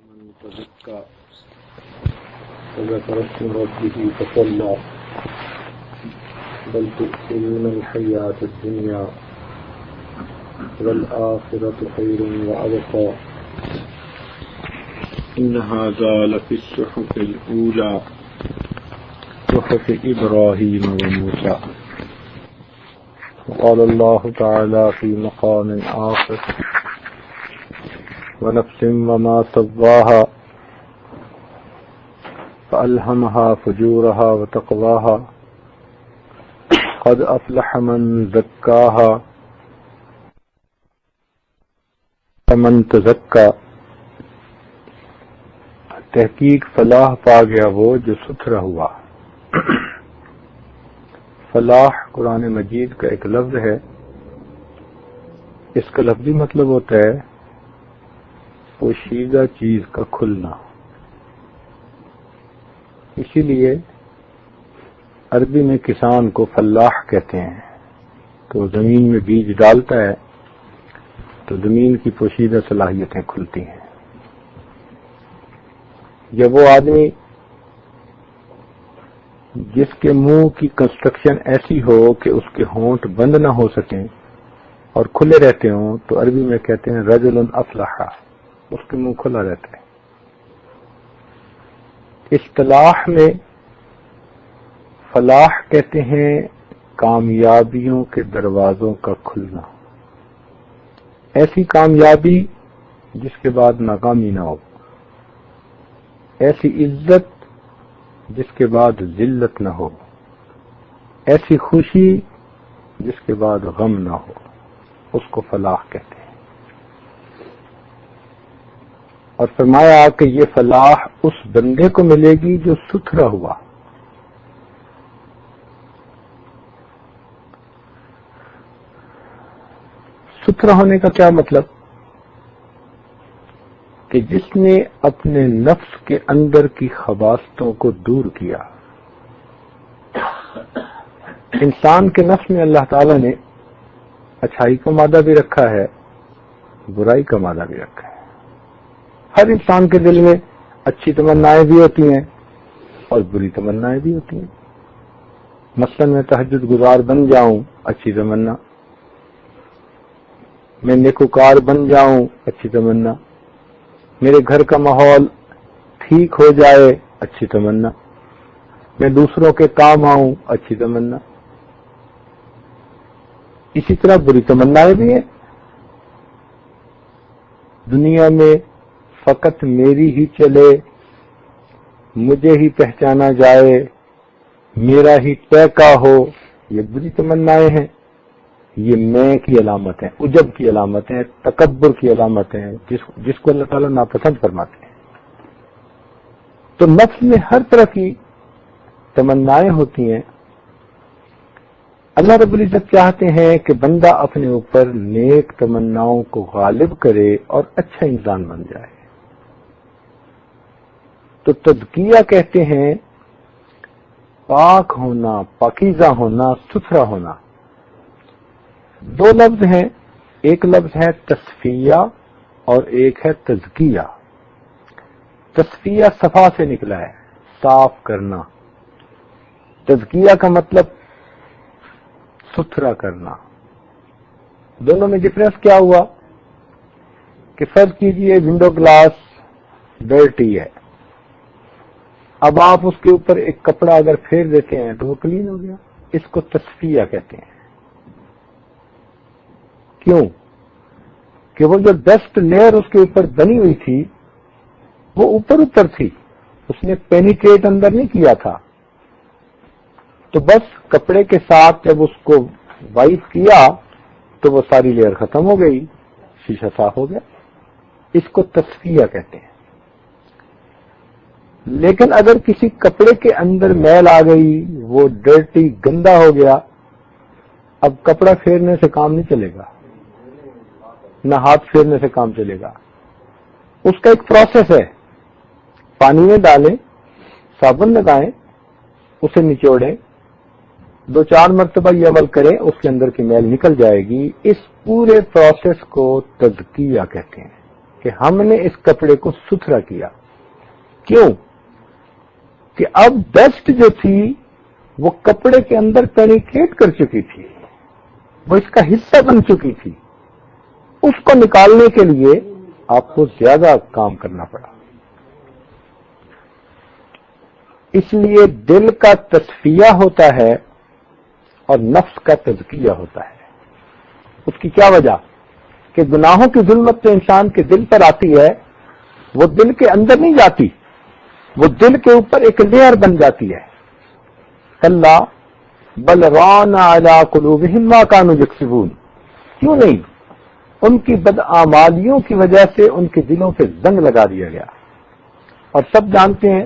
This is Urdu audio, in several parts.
من تزكى وذكر اسم ربه فصلى بل تؤثرون الحياة الدنيا والآخرة خير وأبقى إن هذا لفي الصحف الأولى صحف إبراهيم وموسى. وقال الله تعالى في مقام آخر ونفس وما سواها فألهمها فجورها وتقواها قد أفلح من زكاها ومن تزكى. تحقیق فلاح پا گیا وہ جو ستھرا ہوا. فلاح قرآن مجید کا ایک لفظ ہے. اس کا لفظی مطلب ہوتا ہے پوشیدہ چیز کا کھلنا. اسی لیے عربی میں کسان کو فلاح کہتے ہیں. تو زمین میں بیج ڈالتا ہے تو زمین کی پوشیدہ صلاحیتیں کھلتی ہیں. جب وہ آدمی جس کے منہ کی کنسٹرکشن ایسی ہو کہ اس کے ہونٹ بند نہ ہو سکیں اور کھلے رہتے ہوں تو عربی میں کہتے ہیں رجل افلح، اس کے منہ کھلا رہتا ہے. اصطلاح میں فلاح کہتے ہیں کامیابیوں کے دروازوں کا کھلنا. ایسی کامیابی جس کے بعد ناکامی نہ ہو، ایسی عزت جس کے بعد ذلت نہ ہو، ایسی خوشی جس کے بعد غم نہ ہو، اس کو فلاح کہتے ہیں. اور فرمایا کہ یہ فلاح اس بندے کو ملے گی جو ستھرا ہوا. ستھرا ہونے کا کیا مطلب؟ کہ جس نے اپنے نفس کے اندر کی خباثتوں کو دور کیا. انسان کے نفس میں اللہ تعالیٰ نے اچھائی کا مادہ بھی رکھا ہے، برائی کا مادہ بھی رکھا ہے. ہر انسان کے دل میں اچھی تمنائیں بھی ہوتی ہیں اور بری تمنائیں بھی ہوتی ہیں. مثلا میں تہجد گزار بن جاؤں، اچھی تمنا. میں نیکوکار بن جاؤں، اچھی تمنا. میرے گھر کا ماحول ٹھیک ہو جائے، اچھی تمنا. میں دوسروں کے کام آؤں، اچھی تمنا. اسی طرح بری تمنائیں بھی ہیں. دنیا میں فقط میری ہی چلے، مجھے ہی پہچانا جائے، میرا ہی ٹیکا ہو، یہ بری تمنائیں ہیں. یہ میں کی علامت ہیں، عجب کی علامت ہیں، تکبر کی علامت ہیں، جس کو اللہ تعالیٰ ناپسند فرماتے ہیں. تو نفس میں ہر طرح کی تمنائیں ہوتی ہیں. اللہ رب العزت چاہتے ہیں کہ بندہ اپنے اوپر نیک تمناؤں کو غالب کرے اور اچھا انسان بن جائے. تو تزکیہ کہتے ہیں پاک ہونا، پاکیزہ ہونا، ستھرا ہونا. دو لفظ ہیں، ایک لفظ ہے تصفیہ اور ایک ہے تزکیہ. تصفیہ صفا سے نکلا ہے، صاف کرنا. تزکیہ کا مطلب ستھرا کرنا. دونوں میں ڈفرنس کیا ہوا کہ فرض کیجئے ونڈو گلاس ڈرٹی ہے، اب آپ اس کے اوپر ایک کپڑا اگر پھیر دیتے ہیں تو وہ کلین ہو گیا. اس کو تصفیہ کہتے ہیں. کیوں؟ کہ وہ جو ڈسٹ لیئر اس کے اوپر بنی ہوئی تھی وہ اوپر تھی، اس نے پینیٹریٹ اندر نہیں کیا تھا. تو بس کپڑے کے ساتھ جب اس کو وائپ کیا تو وہ ساری لیئر ختم ہو گئی، شیشہ صاف ہو گیا. اس کو تصفیہ کہتے ہیں. لیکن اگر کسی کپڑے کے اندر میل آ گئی، وہ ڈرٹی گندا ہو گیا، اب کپڑا پھیرنے سے کام نہیں چلے گا، نہ ہاتھ پھیرنے سے کام چلے گا. اس کا ایک پروسیس ہے. پانی میں ڈالیں، صابن لگائیں، اسے نچوڑیں، 2-4 مرتبہ یہ عمل کریں، اس کے اندر کی میل نکل جائے گی. اس پورے پروسیس کو تزکیہ کہتے ہیں. کہ ہم نے اس کپڑے کو ستھرا کیا. کیوں؟ کہ اب ڈسٹ جو تھی وہ کپڑے کے اندر پینیٹریٹ کر چکی تھی، وہ اس کا حصہ بن چکی تھی. اس کو نکالنے کے لیے آپ کو زیادہ کام کرنا پڑا. اس لیے دل کا تصفیہ ہوتا ہے اور نفس کا تزکیہ ہوتا ہے. اس کی کیا وجہ؟ کہ گناہوں کی ظلمت جو انسان کے دل پر آتی ہے وہ دل کے اندر نہیں جاتی، وہ دل کے اوپر ایک لیئر بن جاتی ہے. کلا بل ران علی قلوبہم ما کانوا یکسبون. کیوں نہیں؟ ان کی بدعمالیوں کی وجہ سے ان کے دلوں پہ زنگ لگا دیا گیا. اور سب جانتے ہیں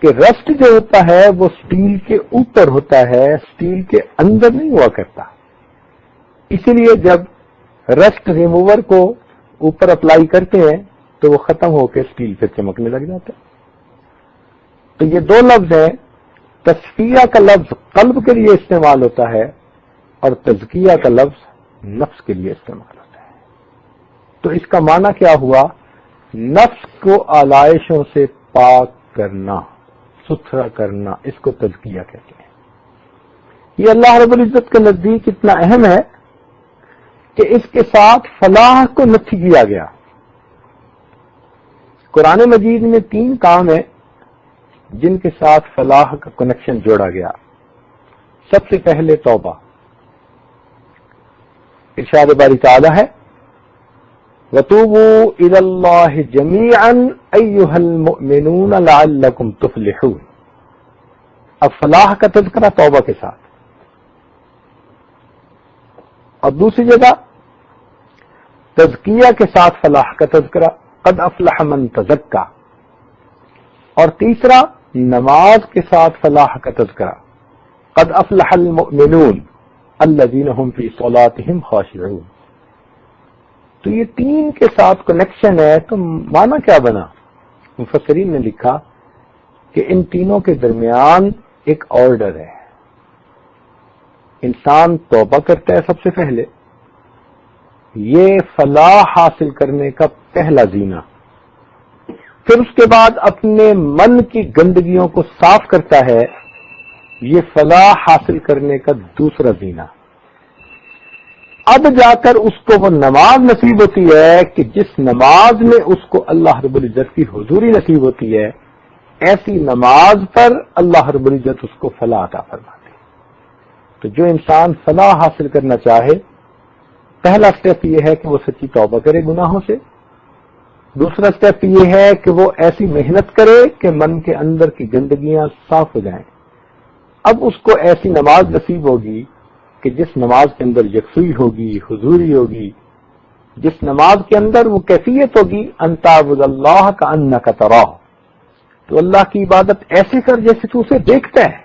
کہ رسٹ جو ہوتا ہے وہ سٹیل کے اوپر ہوتا ہے، سٹیل کے اندر نہیں ہوا کرتا. اسی لیے جب رسٹ ریموور کو اوپر اپلائی کرتے ہیں تو وہ ختم ہو کے سٹیل پہ چمکنے لگ جاتا ہے. تو یہ دو لفظ ہیں. تصفیہ کا لفظ قلب کے لیے استعمال ہوتا ہے اور تزکیہ کا لفظ نفس کے لیے استعمال ہوتا ہے. تو اس کا معنی کیا ہوا؟ نفس کو آلائشوں سے پاک کرنا، ستھرا کرنا، اس کو تزکیہ کہتے ہیں. یہ اللہ رب العزت کے نزدیک اتنا اہم ہے کہ اس کے ساتھ فلاح کو نفی کیا گیا. قرآن مجید میں 3 کام ہیں جن کے ساتھ فلاح کا کنیکشن جوڑا گیا. سب سے پہلے توبہ. ارشاد باری تعالی ہے وَتُوبُوا إِلَى اللَّهِ جَمِيعًا أَيُّهَا الْمُؤْمِنُونَ لَعَلَّكُمْ تُفْلِحُونَ. اب فلاح کا تذکرہ توبہ کے ساتھ. اور دوسری جگہ تزکیہ کے ساتھ فلاح کا تذکرہ قد افلح من تزکا. اور تیسرا نماز کے ساتھ فلاح کا تذکرہ قد افلح المؤمنون الذین هم فی صلاتهم خاشعون. تو یہ 3 کے ساتھ کنیکشن ہے. تو معنی کیا بنا؟ مفسرین نے لکھا کہ ان تینوں کے درمیان ایک آرڈر ہے. انسان توبہ کرتا ہے سب سے پہلے، یہ فلاح حاصل کرنے کا پہلا زینہ. پھر اس کے بعد اپنے من کی گندگیوں کو صاف کرتا ہے، یہ فلاح حاصل کرنے کا دوسرا زینہ. اب جا کر اس کو وہ نماز نصیب ہوتی ہے کہ جس نماز میں اس کو اللہ رب العزت کی حضوری نصیب ہوتی ہے، ایسی نماز پر اللہ رب العزت اس کو فلاح عطا فرماتے ہیں. تو جو انسان فلاح حاصل کرنا چاہے، پہلا سٹیپ یہ ہے کہ وہ سچی توبہ کرے گناہوں سے. دوسرا سٹیپ یہ ہے کہ وہ ایسی محنت کرے کہ من کے اندر کی گندگیاں صاف ہو جائیں. اب اس کو ایسی نماز نصیب ہوگی کہ جس نماز کے اندر یکسوئی ہوگی، حضوری ہوگی، جس نماز کے اندر وہ کیفیت ہوگی ان تعبد اللہ کأنک تراہ. تو اللہ کی عبادت ایسے کر جیسے تو اسے دیکھتا ہے.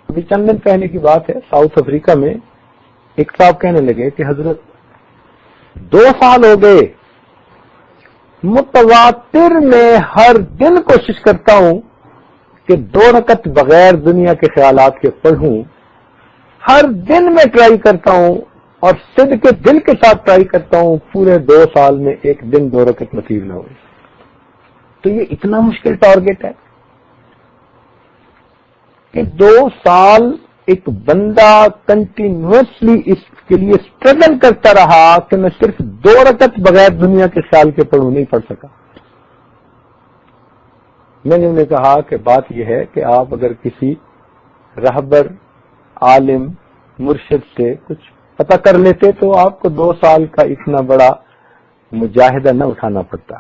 ابھی چند دن پہلے کی بات ہے، ساؤتھ افریقہ میں ایک صاحب کہنے لگے کہ حضرت 2 سال ہو گئے متواتر میں ہر دن کوشش کرتا ہوں کہ 2 رکعت بغیر دنیا کے خیالات کے پڑھوں. ہر دن میں ٹرائی کرتا ہوں اور صدق کے دل کے ساتھ ٹرائی کرتا ہوں، پورے 2 سال میں ایک دن 2 رکعت نصیب نہ ہوئی. تو یہ اتنا مشکل ٹارگٹ ہے کہ 2 سال ایک بندہ کنٹینیوسلی اس کے لیے اسٹرگل کرتا رہا کہ میں صرف 2 رکعت بغیر دنیا کے خیال کے پڑھوں، نہیں پڑھ سکا. میں نے انہیں کہا کہ بات یہ ہے کہ آپ اگر کسی رہبر، عالم، مرشد سے کچھ پتہ کر لیتے تو آپ کو 2 سال کا اتنا بڑا مجاہدہ نہ اٹھانا پڑتا.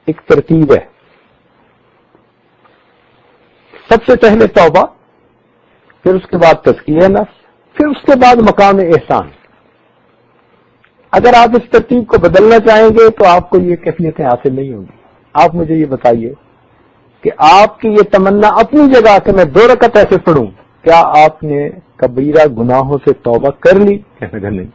ایک ترتیب ہے. سب سے پہلے توبہ، پھر اس کے بعد تزکیہ نفس، پھر اس کے بعد مقام احسان. اگر آپ اس ترتیب کو بدلنا چاہیں گے تو آپ کو یہ کیفیتیں حاصل نہیں ہوں گی. آپ مجھے یہ بتائیے کہ آپ کی یہ تمنا اپنی جگہ کہ میں 2 رکعت ایسے پڑھوں، کیا آپ نے کبیرہ گناہوں سے توبہ کر لی؟ کہنے کا نہیں.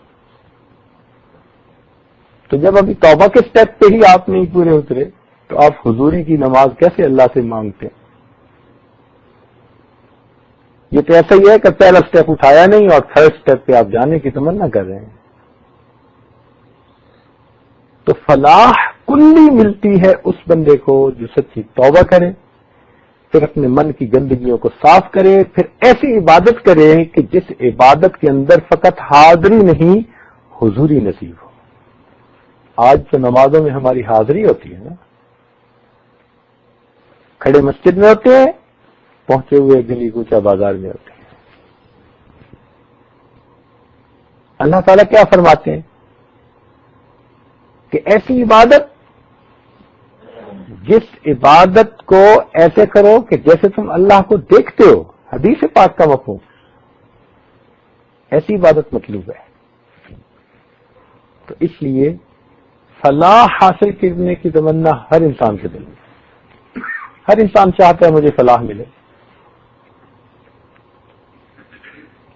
تو جب ابھی توبہ کے سٹیپ پہ ہی آپ نہیں پورے اترے تو آپ حضوری کی نماز کیسے اللہ سے مانگتے ہیں؟ یہ تو ایسا ہی ہے کہ پہلا سٹیپ اٹھایا نہیں اور 3rd سٹیپ پہ آپ جانے کی تمنا کر رہے ہیں. تو فلاح کلی ملتی ہے اس بندے کو جو سچی توبہ کرے، پھر اپنے من کی گندگیوں کو صاف کرے، پھر ایسی عبادت کرے کہ جس عبادت کے اندر فقط حاضری نہیں حضوری نصیب ہو۔ آج تو نمازوں میں ہماری حاضری ہوتی ہے نا، کھڑے مسجد میں ہوتے ہیں، پہنچے ہوئے گلی کوچہ بازار میں ہوتے ہیں۔ اللہ تعالیٰ کیا فرماتے ہیں کہ ایسی عبادت، جس عبادت کو ایسے کرو کہ جیسے تم اللہ کو دیکھتے ہو، حدیث پاک کا مفہوم، ایسی عبادت مطلوب ہے۔ تو اس لیے فلاح حاصل کرنے کی تمنا ہر انسان کے دل میں، ہر انسان چاہتا ہے مجھے فلاح ملے۔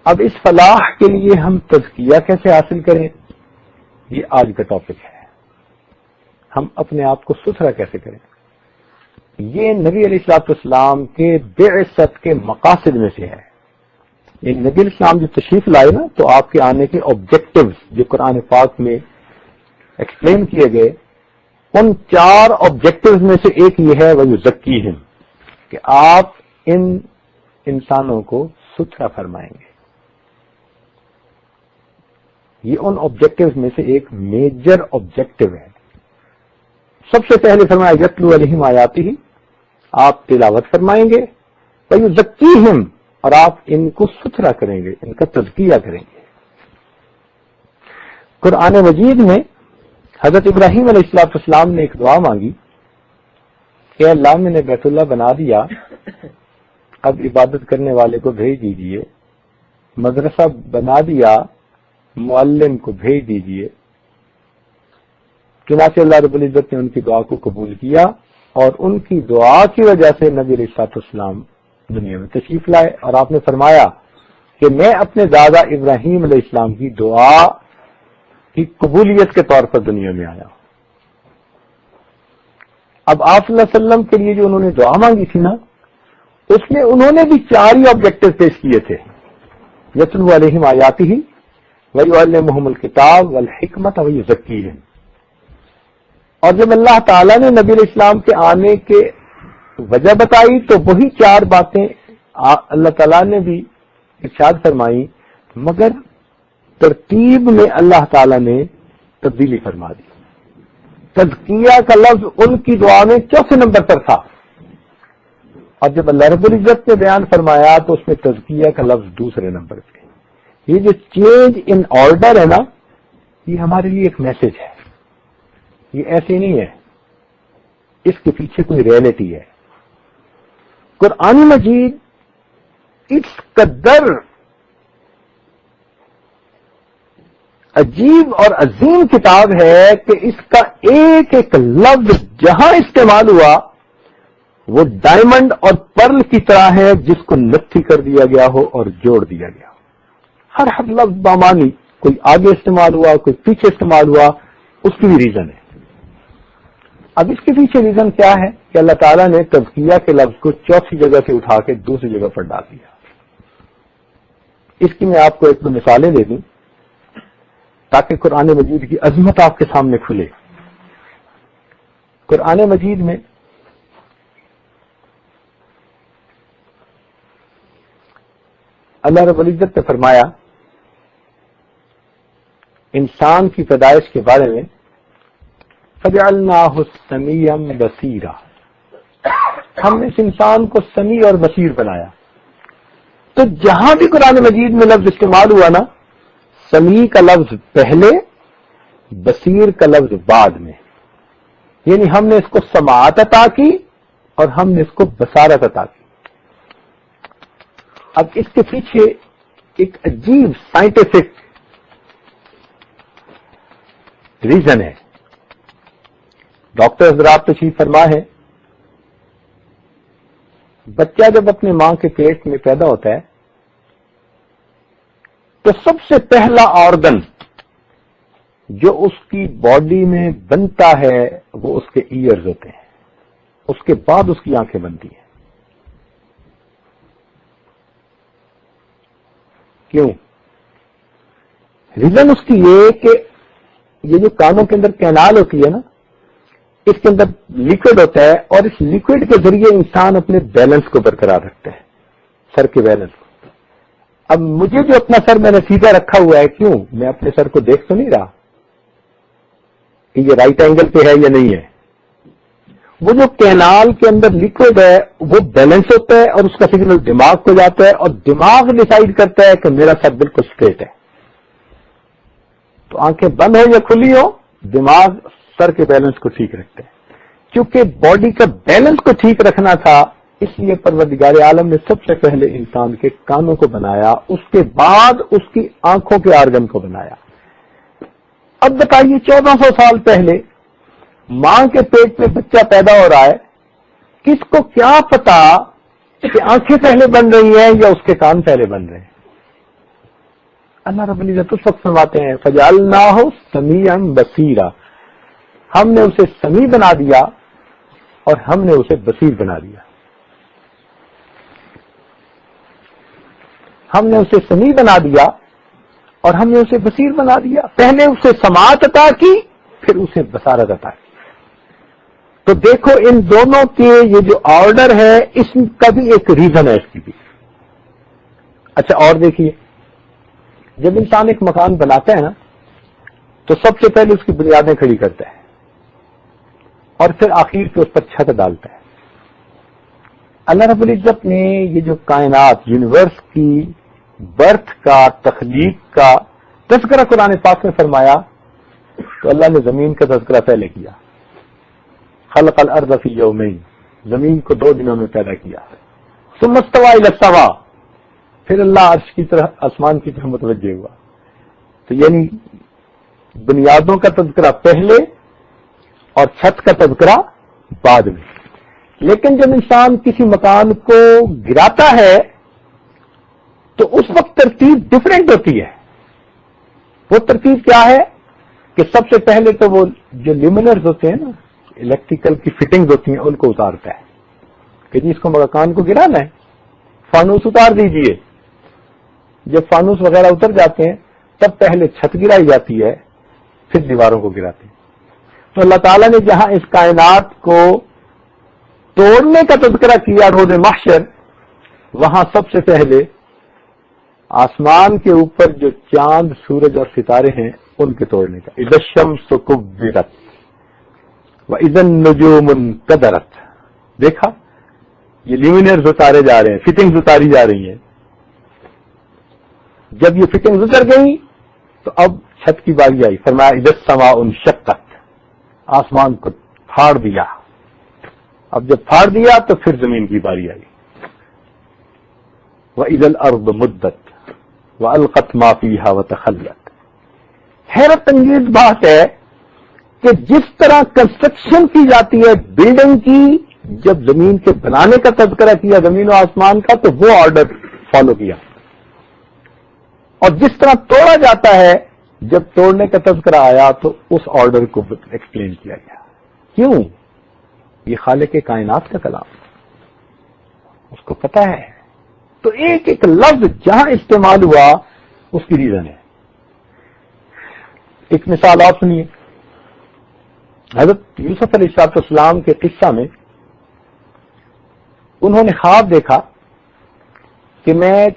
اب اس فلاح کے لیے ہم تزکیہ کیسے حاصل کریں، یہ آج کا ٹاپک ہے۔ ہم اپنے آپ کو ستھرا کیسے کریں، یہ نبی علیہ الصلوۃ والسلام کے بعثت کے مقاصد میں سے ہے۔ یہ نبی علیہ السلام جو تشریف لائے نا، تو آپ کے آنے کے آبجیکٹیوز جو قرآن پاک میں ایکسپلین کیے گئے، ان 4 آبجیکٹیوز میں سے ایک یہ ہے وَيُزَكِّيهِمْ، کہ آپ ان انسانوں کو ستھرا فرمائیں گے۔ یہ ان آبجیکٹیوز میں سے ایک میجر آبجیکٹیو ہے۔ سب سے پہلے فرمایا یتلو علیہم آیاتہ، آپ تلاوت فرمائیں گے، وَيُزَكِّيهِمْ، اور آپ ان کو ستھرا کریں گے، ان کا تزکیہ کریں گے۔ قرآن مجید میں حضرت ابراہیم علیہ السلام نے ایک دعا مانگی کہ اللہ میں نے بیت اللہ بنا دیا، اب عبادت کرنے والے کو بھیج دیجئے، مدرسہ بنا دیا، معلم کو بھیج دیجئے۔ چنانچہ اللہ رب العزت نے ان کی دعا کو قبول کیا، اور ان کی دعا کی وجہ سے نبی علیہ السلام دنیا میں تشریف لائے، اور آپ نے فرمایا کہ میں اپنے دادا ابراہیم علیہ السلام کی دعا کی قبولیت کے طور پر دنیا میں آیا۔ اب آپ صلی اللہ علیہ وسلم کے لیے جو انہوں نے دعا مانگی تھی نا، اس میں انہوں نے بھی 4 ہی آبجیکٹو پیش کیے تھے، یتلو علیہم آیاتہ وَيُعَلِّمُهُمُ الْكِتَابَ وَالْحِکْمَةَ وَيُزَكِّیہم۔ اور جب اللہ تعالیٰ نے نبی علیہ السلام کے آنے کے وجہ بتائی، تو وہی 4 باتیں اللہ تعالیٰ نے بھی ارشاد فرمائی، مگر ترتیب میں اللہ تعالیٰ نے تبدیلی فرما دی۔ تزکیہ کا لفظ ان کی دعا میں 4 نمبر پر تھا، اور جب اللہ رب العزت نے بیان فرمایا تو اس میں تزکیہ کا لفظ 2 نمبر پہ۔ یہ جو چینج ان آرڈر ہے نا، یہ ہمارے لیے ایک میسج ہے، یہ ایسے نہیں ہے، اس کے پیچھے کوئی ریئلٹی ہے۔ قرآن مجید اس قدر عجیب اور عظیم کتاب ہے کہ اس کا ایک ایک لفظ جہاں استعمال ہوا وہ ڈائمنڈ اور پرل کی طرح ہے، جس کو نتھی کر دیا گیا ہو اور جوڑ دیا گیا ہو۔ ہر لفظ بامانی، کوئی آگے استعمال ہوا، کوئی پیچھے استعمال ہوا، اس کی بھی ریزن ہے۔ اب اس کے پیچھے ریزن کیا ہے کہ اللہ تعالیٰ نے تزکیہ کے لفظ کو 4 جگہ سے اٹھا کے 2 جگہ پر ڈال دیا۔ اس کی میں آپ کو 1-2 مثالیں دے دوں تاکہ قرآن مجید کی عظمت آپ کے سامنے کھلے۔ قرآن مجید میں اللہ رب العزت نے فرمایا انسان کی پیدائش کے بارے میں، فَجَعَلْنَاهُ سَمِيعًا بَصِيرًا، ہم نے اس انسان کو سمیع اور بصیر بنایا۔ تو جہاں بھی قرآن مجید میں لفظ استعمال ہوا نا، سمیع کا لفظ پہلے، بصیر کا لفظ بعد میں، یعنی ہم نے اس کو سماعت عطا کی اور ہم نے اس کو بصارت عطا کی۔ اب اس کے پیچھے ایک عجیب سائنٹیفک ریزن ہے۔ ڈاکٹر حضرات تشریف فرما ہے، بچہ جب اپنے ماں کے پیٹ میں پیدا ہوتا ہے تو سب سے پہلا آرگن جو اس کی باڈی میں بنتا ہے وہ اس کے ایئرز ہوتے ہیں، اس کے بعد اس کی آنکھیں بنتی ہیں۔ کیوں؟ ریزن اس کی یہ کہ یہ جو کانوں کے اندر کینال ہوتی ہے نا، اس کے اندر لیکوڈ ہوتا ہے، اور اس لیکوڈ کے ذریعے انسان اپنے بیلنس کو برقرار رکھتا ہے، سر کے بیلنس کو۔ اب مجھے جو اپنا سر میں نے سیدھا رکھا ہوا ہے، کیوں؟ میں اپنے سر کو دیکھ تو نہیں رہا کہ یہ رائٹ اینگل پہ ہے یا نہیں ہے۔ وہ جو کینال کے اندر لیکوڈ ہے وہ بیلنس ہوتا ہے، اور اس کا سگنل دماغ کو جاتا ہے، اور دماغ ڈیسائیڈ کرتا ہے کہ میرا سر بالکل اسٹریٹ ہے۔ تو آنکھیں بند ہو یا کھلی ہو، دماغ سر کے بیلنس کو ٹھیک رکھتا ہے۔ کیونکہ باڈی کا بیلنس کو ٹھیک رکھنا تھا، اس لیے پروردگار عالم نے سب سے پہلے انسان کے کانوں کو بنایا، اس کے بعد اس کی آنکھوں کے آرگن کو بنایا۔ اب بتائیے 1400 سال پہلے ماں کے پیٹ میں بچہ پیدا ہو رہا ہے، کس کو کیا پتا کہ آنکھیں پہلے بن رہی ہیں یا اس کے کان پہلے بن رہے ہیں؟ اللہ رب العزت اس وقت فرماتے ہیں فَجَعَلْنَاهُ سَمِيعًا بَصِيرًا، ہم نے اسے سمیع بنا دیا اور ہم نے اسے بصیر بنا دیا۔ ہم نے اسے سمیع بنا دیا اور ہم نے اسے بصیر بنا دیا۔ پہلے اسے سماعت عطا کی، پھر اسے بصارت عطا کی۔ تو دیکھو ان دونوں کے یہ جو آرڈر ہے، اس کا بھی ایک ریزن ہے اس کی بھی۔ اچھا اور دیکھیے، جب انسان ایک مکان بناتا ہے نا، تو سب سے پہلے اس کی بنیادیں کھڑی کرتا ہے اور پھر آخر پہ اس پر چھت ڈالتا ہے۔ اللہ رب العزت نے یہ جو کائنات یونیورس کی برتھ کا، تخلیق کا تذکرہ قرآن پاک میں فرمایا، تو اللہ نے زمین کا تذکرہ پہلے کیا، خلق الارض فی یومین، زمین کو 2 دنوں میں پیدا کیا، ثم استوى الی السماء، پھر اللہ عرش کی طرح آسمان کی طرف متوجہ ہوا۔ تو یعنی بنیادوں کا تذکرہ پہلے اور چھت کا تذکرہ بعد میں۔ لیکن جب انسان کسی مکان کو گراتا ہے تو اس وقت ترتیب ڈفرینٹ ہوتی ہے۔ وہ ترتیب کیا ہے کہ سب سے پہلے تو وہ جو لیمنرز ہوتے ہیں نا، الیکٹریکل کی فٹنگز ہوتی ہیں، ان کو اتارتا ہے کہ جی اس کو مکان کو گرانا ہے، فانوس اتار دیجئے۔ جب فانوس وغیرہ اتر جاتے ہیں تب پہلے چھت گرائی جاتی ہے، پھر دیواروں کو گراتے ہیں۔ تو اللہ تعالیٰ نے جہاں اس کائنات کو توڑنے کا تذکرہ کیا روز محشر، وہاں سب سے پہلے آسمان کے اوپر جو چاند، سورج اور ستارے ہیں ان کے توڑنے کا۔ اذا الشمس کورت واذا النجوم انکدرت، دیکھا یہ لیمینرز اتارے جا رہے ہیں، فٹنگز اتاری جا رہی ہیں۔ جب یہ فٹنگز اتر گئی تو اب چھت کی باری آئی، فرمایا اذا السماء انشقت، آسمان کو پھاڑ دیا۔ اب جب پھاڑ دیا تو پھر زمین کی باری آئی، وَإِذَا الْأَرْضُ مُدَّتْ وَأَلْقَتْ مَا فِيهَا وَتَخَلَّتْ۔ حیرت انگیز بات ہے کہ جس طرح کنسٹرکشن کی جاتی ہے بلڈنگ کی، جب زمین کے بنانے کا تذکرہ کیا زمین و آسمان کا، تو وہ آرڈر فالو کیا، اور جس طرح توڑا جاتا ہے جب توڑنے کا تذکرہ آیا تو اس آرڈر کو ایکسپلین کیا گیا۔ کیوں؟ یہ خالق کائنات کا کلام، اس کو پتا ہے۔ تو ایک ایک لفظ جہاں استعمال ہوا اس کی ریزن ہے۔ ایک مثال آپ سنیے، حضرت یوسف علیہ السلام کے قصہ میں انہوں نے خواب دیکھا کہ میں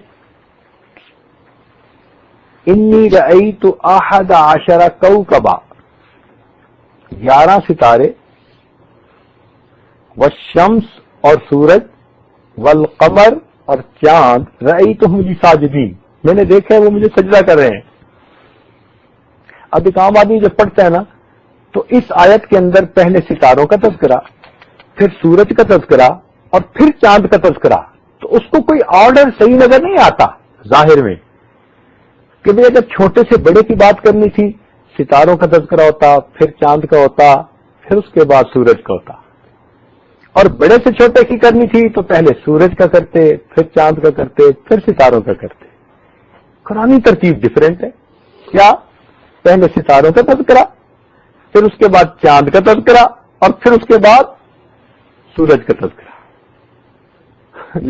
انی رأیت 11 کوكبا، 11 ستارے، والشمس اور سورج، والقمر اور چاند، رأیتهم لی ساجدین، میں نے دیکھا ہے وہ مجھے سجدہ کر رہے ہیں۔ اب ایک عام آدمی جب پڑھتا ہے نا تو اس آیت کے اندر پہلے ستاروں کا تذکرہ، پھر سورج کا تذکرہ اور پھر چاند کا تذکرہ، تو اس کو کوئی آرڈر صحیح نظر نہیں آتا ظاہر میں کہ بھئی اگر چھوٹے سے بڑے کی بات کرنی تھی ستاروں کا تذکرہ ہوتا، پھر چاند کا ہوتا، پھر اس کے بعد سورج کا ہوتا، اور بڑے سے چھوٹے کی کرنی تھی تو پہلے سورج کا کرتے، پھر چاند کا کرتے، پھر ستاروں کا کرتے۔ قرآنی ترتیب ڈفرینٹ ہے۔ کیا؟ پہلے ستاروں کا تذکرہ، پھر اس کے بعد چاند کا تذکرہ، اور پھر اس کے بعد سورج کا تذکرہ۔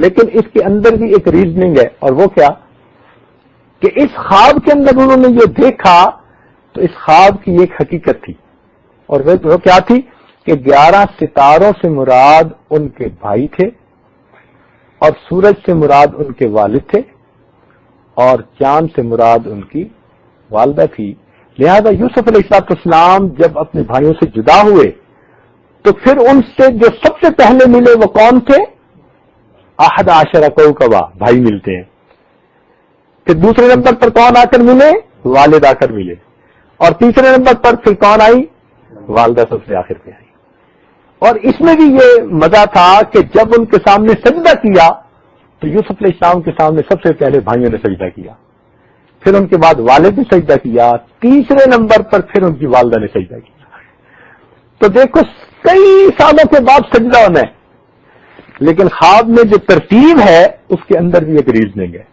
لیکن اس کے اندر بھی ایک ریزننگ ہے، اور وہ کیا کہ اس خواب کے اندر انہوں نے یہ دیکھا تو تو اس خواب کی ایک حقیقت تھی، اور وہ کیا تھی کہ 11 ستاروں سے مراد ان کے بھائی تھے، اور سورج سے مراد ان کے والد تھے، اور چاند سے مراد ان کی والدہ تھی۔ لہذا یوسف علیہ السلام جب اپنے بھائیوں سے جدا ہوئے تو پھر ان سے جو سب سے پہلے ملے وہ کون تھے؟ 11 کوكبا، بھائی ملتے ہیں۔ پھر دوسرے نمبر پر کون آ کر ملے؟ والد آ کر ملے، اور تیسرے نمبر پر پھر کون آئی؟ والدہ سب سے آخر پہ آئی۔ اور اس میں بھی یہ مزہ تھا کہ جب ان کے سامنے سجدہ کیا تو یوسف علیہ السلام کے سامنے سب سے پہلے بھائیوں نے سجدہ کیا، پھر ان کے بعد والد نے سجدہ کیا، تیسرے نمبر پر پھر ان کی والدہ نے سجدہ کیا۔ تو دیکھو کئی سالوں کے بعد سجدہ ہونا ہے، لیکن خواب میں جو ترتیب ہے اس کے اندر بھی ایک ریزننگ ہے۔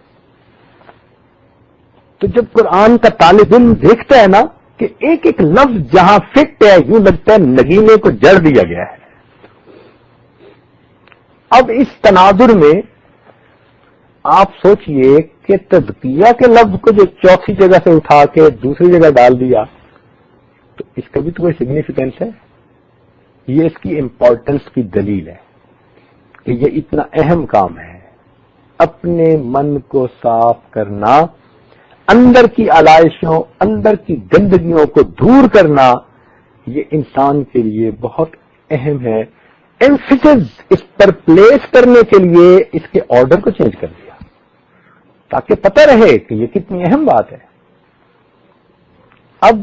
تو جب قرآن کا طالب علم دیکھتا ہے نا کہ ایک ایک لفظ جہاں فٹ ہے، یوں لگتا ہے نگینے کو جڑ دیا گیا ہے۔ اب اس تناظر میں آپ سوچئے کہ تزکیہ کے لفظ کو جو چوتھی جگہ سے اٹھا کے دوسری جگہ ڈال دیا تو اس کا بھی تو کوئی سگنیفیکینس ہے۔ یہ اس کی امپورٹنس کی دلیل ہے کہ یہ اتنا اہم کام ہے، اپنے من کو صاف کرنا، اندر کی علائشوں، اندر کی گندگیوں کو دور کرنا، یہ انسان کے لیے بہت اہم ہے۔ ایمفیسس اس پر پلیس کرنے کے لیے اس کے آرڈر کو چینج کر دیا تاکہ پتہ رہے کہ یہ کتنی اہم بات ہے۔ اب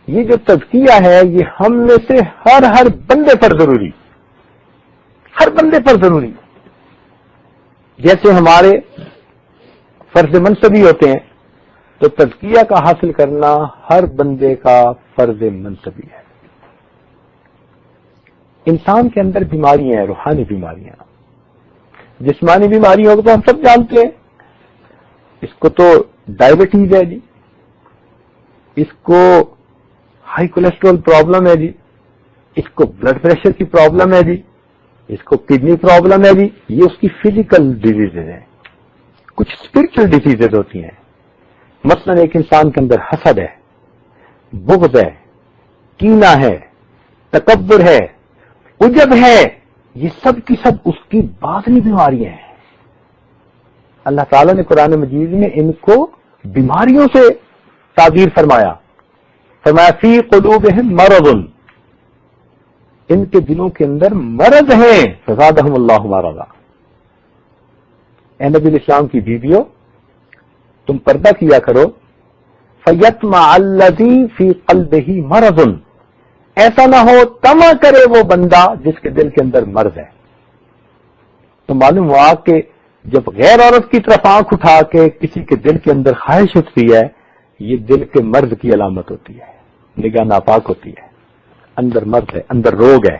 یہ جو تزکیہ ہے یہ ہم میں سے ہر بندے پر ضروری، ہر بندے پر ضروری۔ جیسے ہمارے فرض منصبی ہوتے ہیں تو تزکیہ کا حاصل کرنا ہر بندے کا فرض منصبی ہے۔ انسان کے اندر بیماریاں ہیں، روحانی بیماریاں، جسمانی بیماریوں کو تو ہم سب جانتے ہیں، اس کو تو ڈائبٹیز ہے جی، اس کو ہائی کولیسٹرول پرابلم ہے جی، اس کو بلڈ پریشر کی پرابلم ہے جی، اس کو کڈنی پرابلم ہے جی، یہ اس کی فزیکل ڈیزیزز ہیں۔ کچھ اسپرچل ڈیزیزز ہوتی ہیں، مثلا ایک انسان کے اندر حسد ہے، بغض ہے، کینہ ہے، تکبر ہے، عجب ہے، یہ سب کی سب اس کی باطنی بیماریاں ہیں۔ اللہ تعالیٰ نے قرآن مجید میں ان کو بیماریوں سے تعبیر فرمایا فی قلوبہم مرض، ان کے دلوں کے اندر مرض ہیں، فزادہم اللہ مرضا۔ اے نبی الاسلام کی بیویوں، تم پردہ کیا کرو، فیطمع الذی فی قلبہ مرض، ایسا نہ ہو طمع کرے وہ بندہ جس کے دل کے اندر مرض ہے۔ تو معلوم ہوا کہ جب غیر عورت کی طرف آنکھ اٹھا کے کسی کے دل کے اندر خواہش اٹھتی ہے، یہ دل کے مرض کی علامت ہوتی ہے، نگاہ ناپاک ہوتی ہے، اندر مرض ہے، اندر روگ ہے۔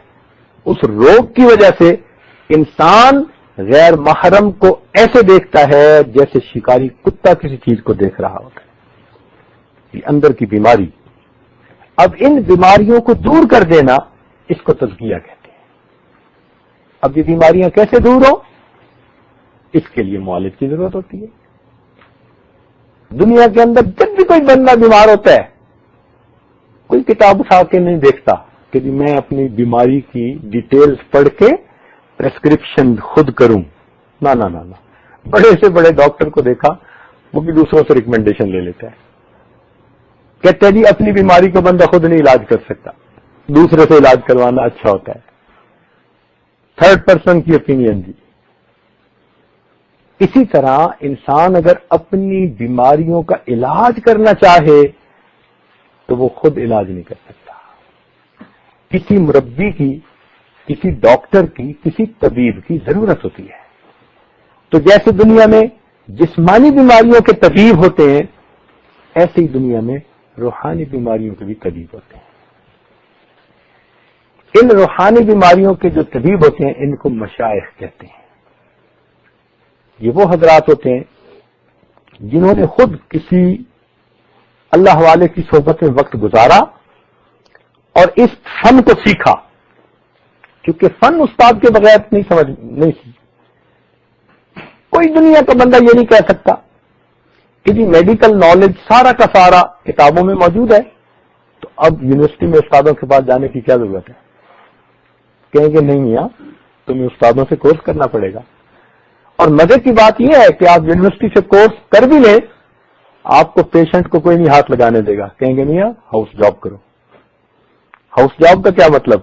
اس روگ کی وجہ سے انسان غیر محرم کو ایسے دیکھتا ہے جیسے شکاری کتا کسی چیز کو دیکھ رہا ہوتا ہے، یہ اندر کی بیماری۔ اب ان بیماریوں کو دور کر دینا اس کو تزکیہ کہتے ہیں۔ اب یہ بیماریاں کیسے دور ہوں؟ اس کے لیے معالج کی ضرورت ہوتی ہے۔ دنیا کے اندر جب بھی کوئی بندہ بیمار ہوتا ہے کوئی کتاب اٹھا کے نہیں دیکھتا کہ جی میں اپنی بیماری کی ڈیٹیلز پڑھ کے پریسکرپشن خود کروں، نہ نہ نہ، بڑے سے بڑے ڈاکٹر کو دیکھا وہ بھی دوسروں سے ریکمنڈیشن لے لیتا ہے، کہتے ہیں جی اپنی بیماری کو بندہ خود نہیں علاج کر سکتا، دوسرے سے علاج کروانا اچھا ہوتا ہے، تھرڈ پرسن کی اوپینین دی۔ اسی طرح انسان اگر اپنی بیماریوں کا علاج کرنا چاہے تو وہ خود علاج نہیں کر سکتا، کسی مربی کی، کسی ڈاکٹر کی، کسی طبیب کی ضرورت ہوتی ہے۔ تو جیسے دنیا میں جسمانی بیماریوں کے طبیب ہوتے ہیں، ایسے ہی دنیا میں روحانی بیماریوں کے بھی طبیب ہوتے ہیں۔ ان روحانی بیماریوں کے جو طبیب ہوتے ہیں ان کو مشائخ کہتے ہیں۔ یہ وہ حضرات ہوتے ہیں جنہوں نے خود کسی اللہ والے کی صحبت میں وقت گزارا اور اس فن کو سیکھا، کیونکہ فن استاد کے بغیر نہیں سی۔ کوئی دنیا کا بندہ یہ نہیں کہہ سکتا کہ جی میڈیکل نالج سارا کا سارا کتابوں میں موجود ہے، اب یونیورسٹی میں استادوں کے پاس جانے کی کیا ضرورت ہے؟ کہیں گے نہیں میاں تمہیں استادوں سے کورس کرنا پڑے گا. اور مزے کی بات یہ ہے کہ آپ یونیورسٹی سے کورس کر بھی لیں, آپ کو پیشنٹ کو کوئی نہیں ہاتھ لگانے دے گا, کہیں گے میاں ہاؤس جاب کرو. ہاؤس جاب کا کیا مطلب؟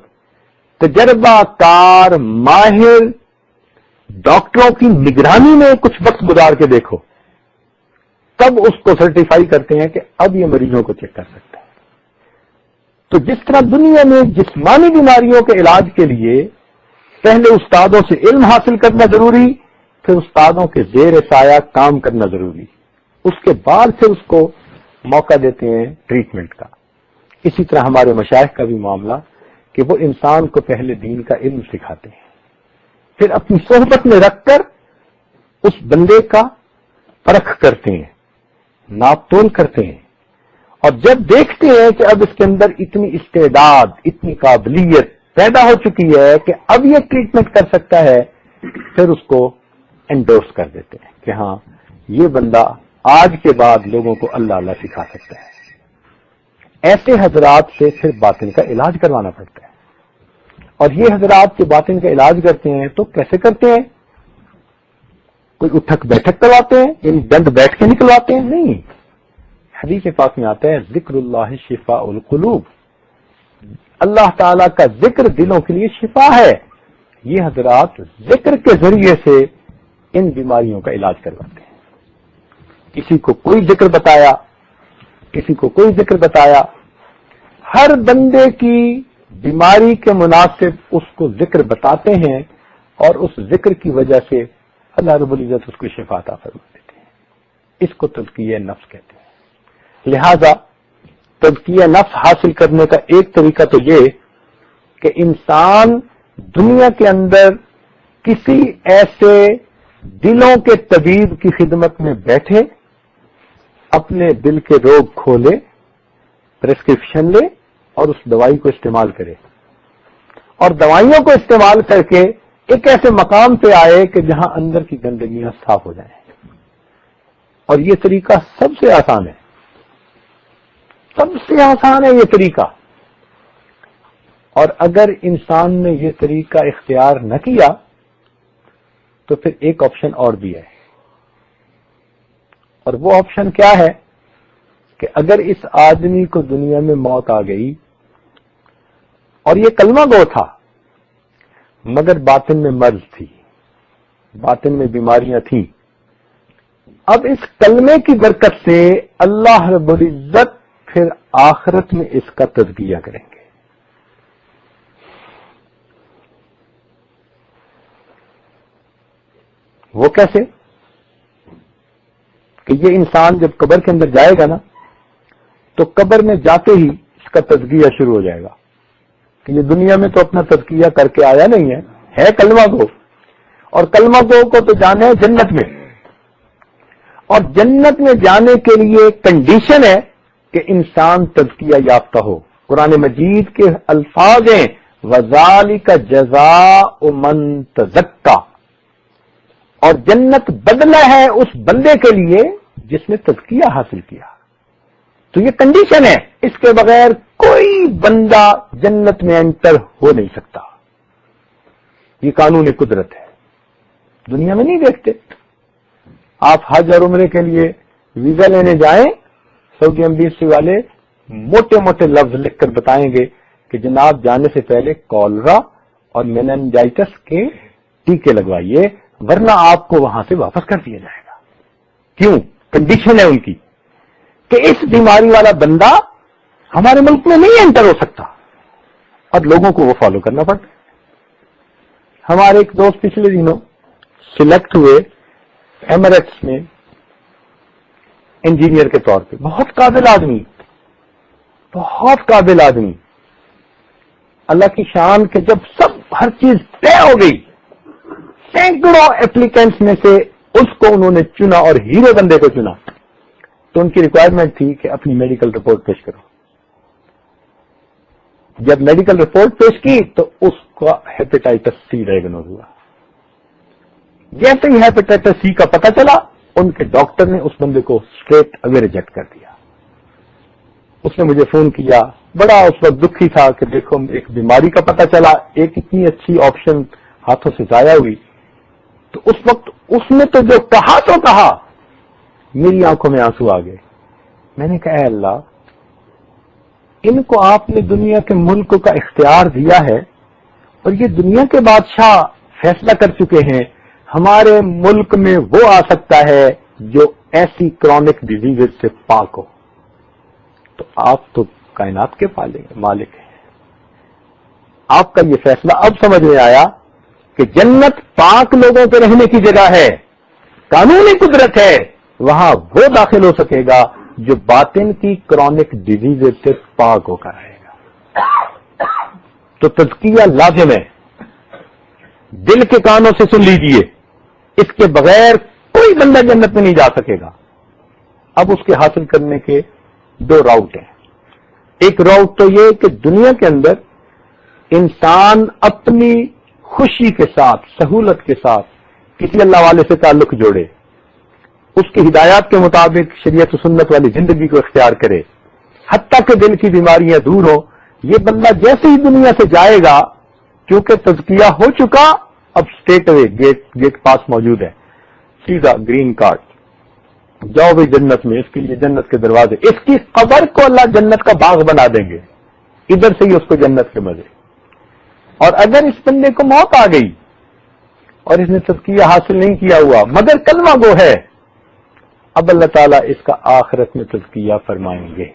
تجربہ کار ماہر ڈاکٹروں کی نگرانی میں کچھ وقت گزار کے دیکھو, تب اس کو سرٹیفائی کرتے ہیں کہ اب یہ مریضوں کو چیک کر سکتا ہے. تو جس طرح دنیا میں جسمانی بیماریوں کے علاج کے لیے پہلے استادوں سے علم حاصل کرنا ضروری, پھر استادوں کے زیر سایہ کام کرنا ضروری, اس کے بعد سے اس کو موقع دیتے ہیں ٹریٹمنٹ کا. اسی طرح ہمارے مشائخ کا بھی معاملہ کہ وہ انسان کو پہلے دین کا علم سکھاتے ہیں, پھر اپنی صحبت میں رکھ کر اس بندے کا پرکھ کرتے ہیں, ناپ تول کرتے ہیں, اور جب دیکھتے ہیں کہ اب اس کے اندر اتنی استعداد اتنی قابلیت پیدا ہو چکی ہے کہ اب یہ ٹریٹمنٹ کر سکتا ہے, پھر اس کو انڈورس کر دیتے ہیں کہ ہاں یہ بندہ آج کے بعد لوگوں کو اللہ اللہ سکھا سکتا ہے. ایسے حضرات سے پھر باطن کا علاج کروانا پڑتا ہے. اور یہ حضرات جو باطن کا علاج کرتے ہیں تو کیسے کرتے ہیں؟ کوئی اٹھک بیٹھک کرواتے ہیں, یعنی دند بیٹھ کے نکلواتے ہیں؟ نہیں. حدیث پاک میں آتا ہے ذکر اللہ شفاء القلوب, اللہ تعالی کا ذکر دلوں کے لیے شفا ہے. یہ حضرات ذکر کے ذریعے سے ان بیماریوں کا علاج کرواتے ہیں. کسی کو کوئی ذکر بتایا, کسی کو کوئی ذکر بتایا, ہر بندے کی بیماری کے مناسب اس کو ذکر بتاتے ہیں, اور اس ذکر کی وجہ سے اللہ رب العزت اس کو شفا عطا فرما دیتے ہیں. اس کو تزکیہ نفس کہتے ہیں. لہذا تزکیہ نفس حاصل کرنے کا ایک طریقہ تو یہ کہ انسان دنیا کے اندر کسی ایسے دلوں کے طبیب کی خدمت میں بیٹھے, اپنے دل کے روگ کھولے, پرسکرپشن لے اور اس دوائی کو استعمال کرے, اور دوائیوں کو استعمال کر کے ایک ایسے مقام پہ آئے کہ جہاں اندر کی گندگیاں صاف ہو جائیں. اور یہ طریقہ سب سے آسان ہے, سب سے آسان ہے یہ طریقہ. اور اگر انسان نے یہ طریقہ اختیار نہ کیا تو پھر ایک آپشن اور بھی ہے, اور وہ آپشن کیا ہے کہ اگر اس آدمی کو دنیا میں موت آ گئی اور یہ کلمہ گو تھا مگر باطن میں مرض تھی, باطن میں بیماریاں تھیں, اب اس کلمے کی برکت سے اللہ رب العزت پھر آخرت میں اس کا تزکیہ کریں گے. وہ کیسے؟ کہ یہ انسان جب قبر کے اندر جائے گا نا تو قبر میں جاتے ہی اس کا تزکیہ شروع ہو جائے گا کہ یہ دنیا میں تو اپنا تزکیہ کر کے آیا نہیں ہے کلمہ گو, اور کلمہ گو کو تو جانا ہے جنت میں, اور جنت میں جانے کے لیے کنڈیشن ہے کہ انسان تزکیہ یافتہ ہو. قرآن مجید کے الفاظ ہیں وَذَلِكَ جَزَاءُ مَن تَزَكَّىٰ, اور جنت بدلہ ہے اس بندے کے لیے جس نے تزکیہ حاصل کیا. تو یہ کنڈیشن ہے, اس کے بغیر کوئی بندہ جنت میں انٹر ہو نہیں سکتا. یہ قانون قدرت ہے, دنیا میں نہیں دیکھتے. آپ حج اور عمرے کے لیے ویزا لینے جائیں, سعودی ایمبیسی والے موٹے موٹے لفظ لکھ کر بتائیں گے کہ جناب جانے سے پہلے کولرا اور میننجائٹس کے ٹیکے لگوائیے ورنہ آپ کو وہاں سے واپس کر دیا جائے گا. کیوں؟ کنڈیشن ہے ان کی کہ اس بیماری والا بندہ ہمارے ملک میں نہیں انٹر ہو سکتا, اور لوگوں کو وہ فالو کرنا پڑتا ہے. ہمارے ایک دوست پچھلے دنوں سلیکٹ ہوئے ایمریٹس میں انجینئر کے طور پہ, بہت قابل آدمی, بہت قابل آدمی. اللہ کی شان کہ جب سب ہر چیز طے ہو گئی, سینکڑوں اپلیکینٹس میں سے اس کو انہوں نے چنا اور ہیرو بندے کو چنا, تو ان کی ریکوائرمنٹ تھی کہ اپنی میڈیکل رپورٹ پیش کرو. جب میڈیکل رپورٹ پیش کی تو اس کا ہیپیٹائٹس سی ڈائگنوز ہوا. جیسے ہی ہیپیٹائٹس سی کا پتہ چلا ان کے ڈاکٹر نے اس بندے کو اسٹریٹ اوے ریجیکٹ کر دیا. اس نے مجھے فون کیا, بڑا اس وقت دکھی تھا کہ دیکھو ایک بیماری کا پتہ چلا، ایک اتنی اچھی آپشن ہاتھوں سے ضائع ہوئی. تو اس وقت اس نے تو جو کہا تو کہا، میری آنکھوں میں آنسو آ گئے. میں نے کہا اے اللہ، ان کو آپ نے دنیا کے ملک کا اختیار دیا ہے اور یہ دنیا کے بادشاہ فیصلہ کر چکے ہیں ہمارے ملک میں وہ آ سکتا ہے جو ایسی کرونک ڈیزیز سے پاک ہو. تو آپ تو کائنات کے مالک ہیں. آپ کا یہ فیصلہ اب سمجھ میں آیا کہ جنت پاک لوگوں کے رہنے کی جگہ ہے، قانونی قدرت ہے، وہاں وہ داخل ہو سکے گا جو باطن کی کرونک ڈیزیز سے پاک ہو کر رہے گا. تو تزکیہ لازم ہے، دل کے کانوں سے سن لیجئے، اس کے بغیر کوئی بندہ جنت میں نہیں جا سکے گا. اب اس کے حاصل کرنے کے دو راؤٹ ہیں. ایک راؤٹ تو یہ کہ دنیا کے اندر انسان اپنی خوشی کے ساتھ، سہولت کے ساتھ کسی اللہ والے سے تعلق جوڑے، اس کی ہدایات کے مطابق شریعت و سنت والی زندگی کو اختیار کرے، حتیٰ کہ دل کی بیماریاں دور ہو. یہ بندہ جیسے ہی دنیا سے جائے گا، کیونکہ تزکیہ ہو چکا، اب اسٹیٹ اوے گیٹ پاس موجود ہے، سیدھا گرین کارڈ، جاؤ بھائی جنت میں. اس کے لیے جنت کے دروازے، اس کی قبر کو اللہ جنت کا باغ بنا دیں گے، ادھر سے ہی اس کو جنت کے مزے. اور اگر اس بندے کو موت آ گئی اور اس نے تزکیہ حاصل نہیں کیا ہوا مگر کلمہ گو ہے، اب اللہ تعالیٰ اس کا آخرت میں تزکیہ فرمائیں گے.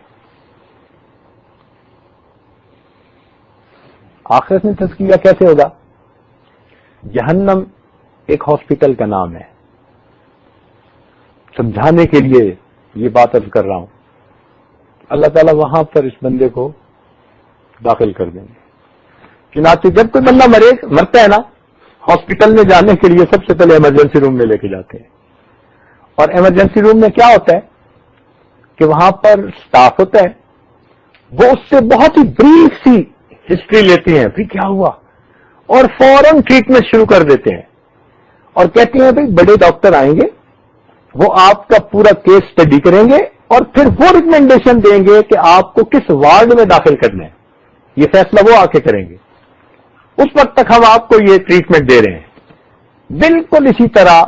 آخرت میں تزکیہ کیسے ہوگا؟ جہنم ایک ہاسپٹل کا نام ہے. سمجھانے کے لیے یہ بات عرض کر رہا ہوں. اللہ تعالیٰ وہاں پر اس بندے کو داخل کر دیں گے. چنانچہ جب کوئی بندہ مرتا ہے نا، ہاسپٹل میں جانے کے لیے سب سے پہلے ایمرجنسی روم میں لے کے جاتے ہیں. اور ایمرجنسی روم میں کیا ہوتا ہے کہ وہاں پر سٹاف ہوتا ہے، وہ اس سے بہت ہی بریف سی ہسٹری لیتے ہیں، پھر کیا ہوا، اور فوراً ٹریٹمنٹ شروع کر دیتے ہیں اور کہتے ہیں بھائی بڑے ڈاکٹر آئیں گے، وہ آپ کا پورا کیس اسٹڈی کریں گے اور پھر وہ ریکمینڈیشن دیں گے کہ آپ کو کس وارڈ میں داخل کرنا ہے. یہ فیصلہ وہ آ کے کریں گے. اس وقت تک ہم آپ کو یہ ٹریٹمنٹ دے رہے ہیں. بالکل اسی طرح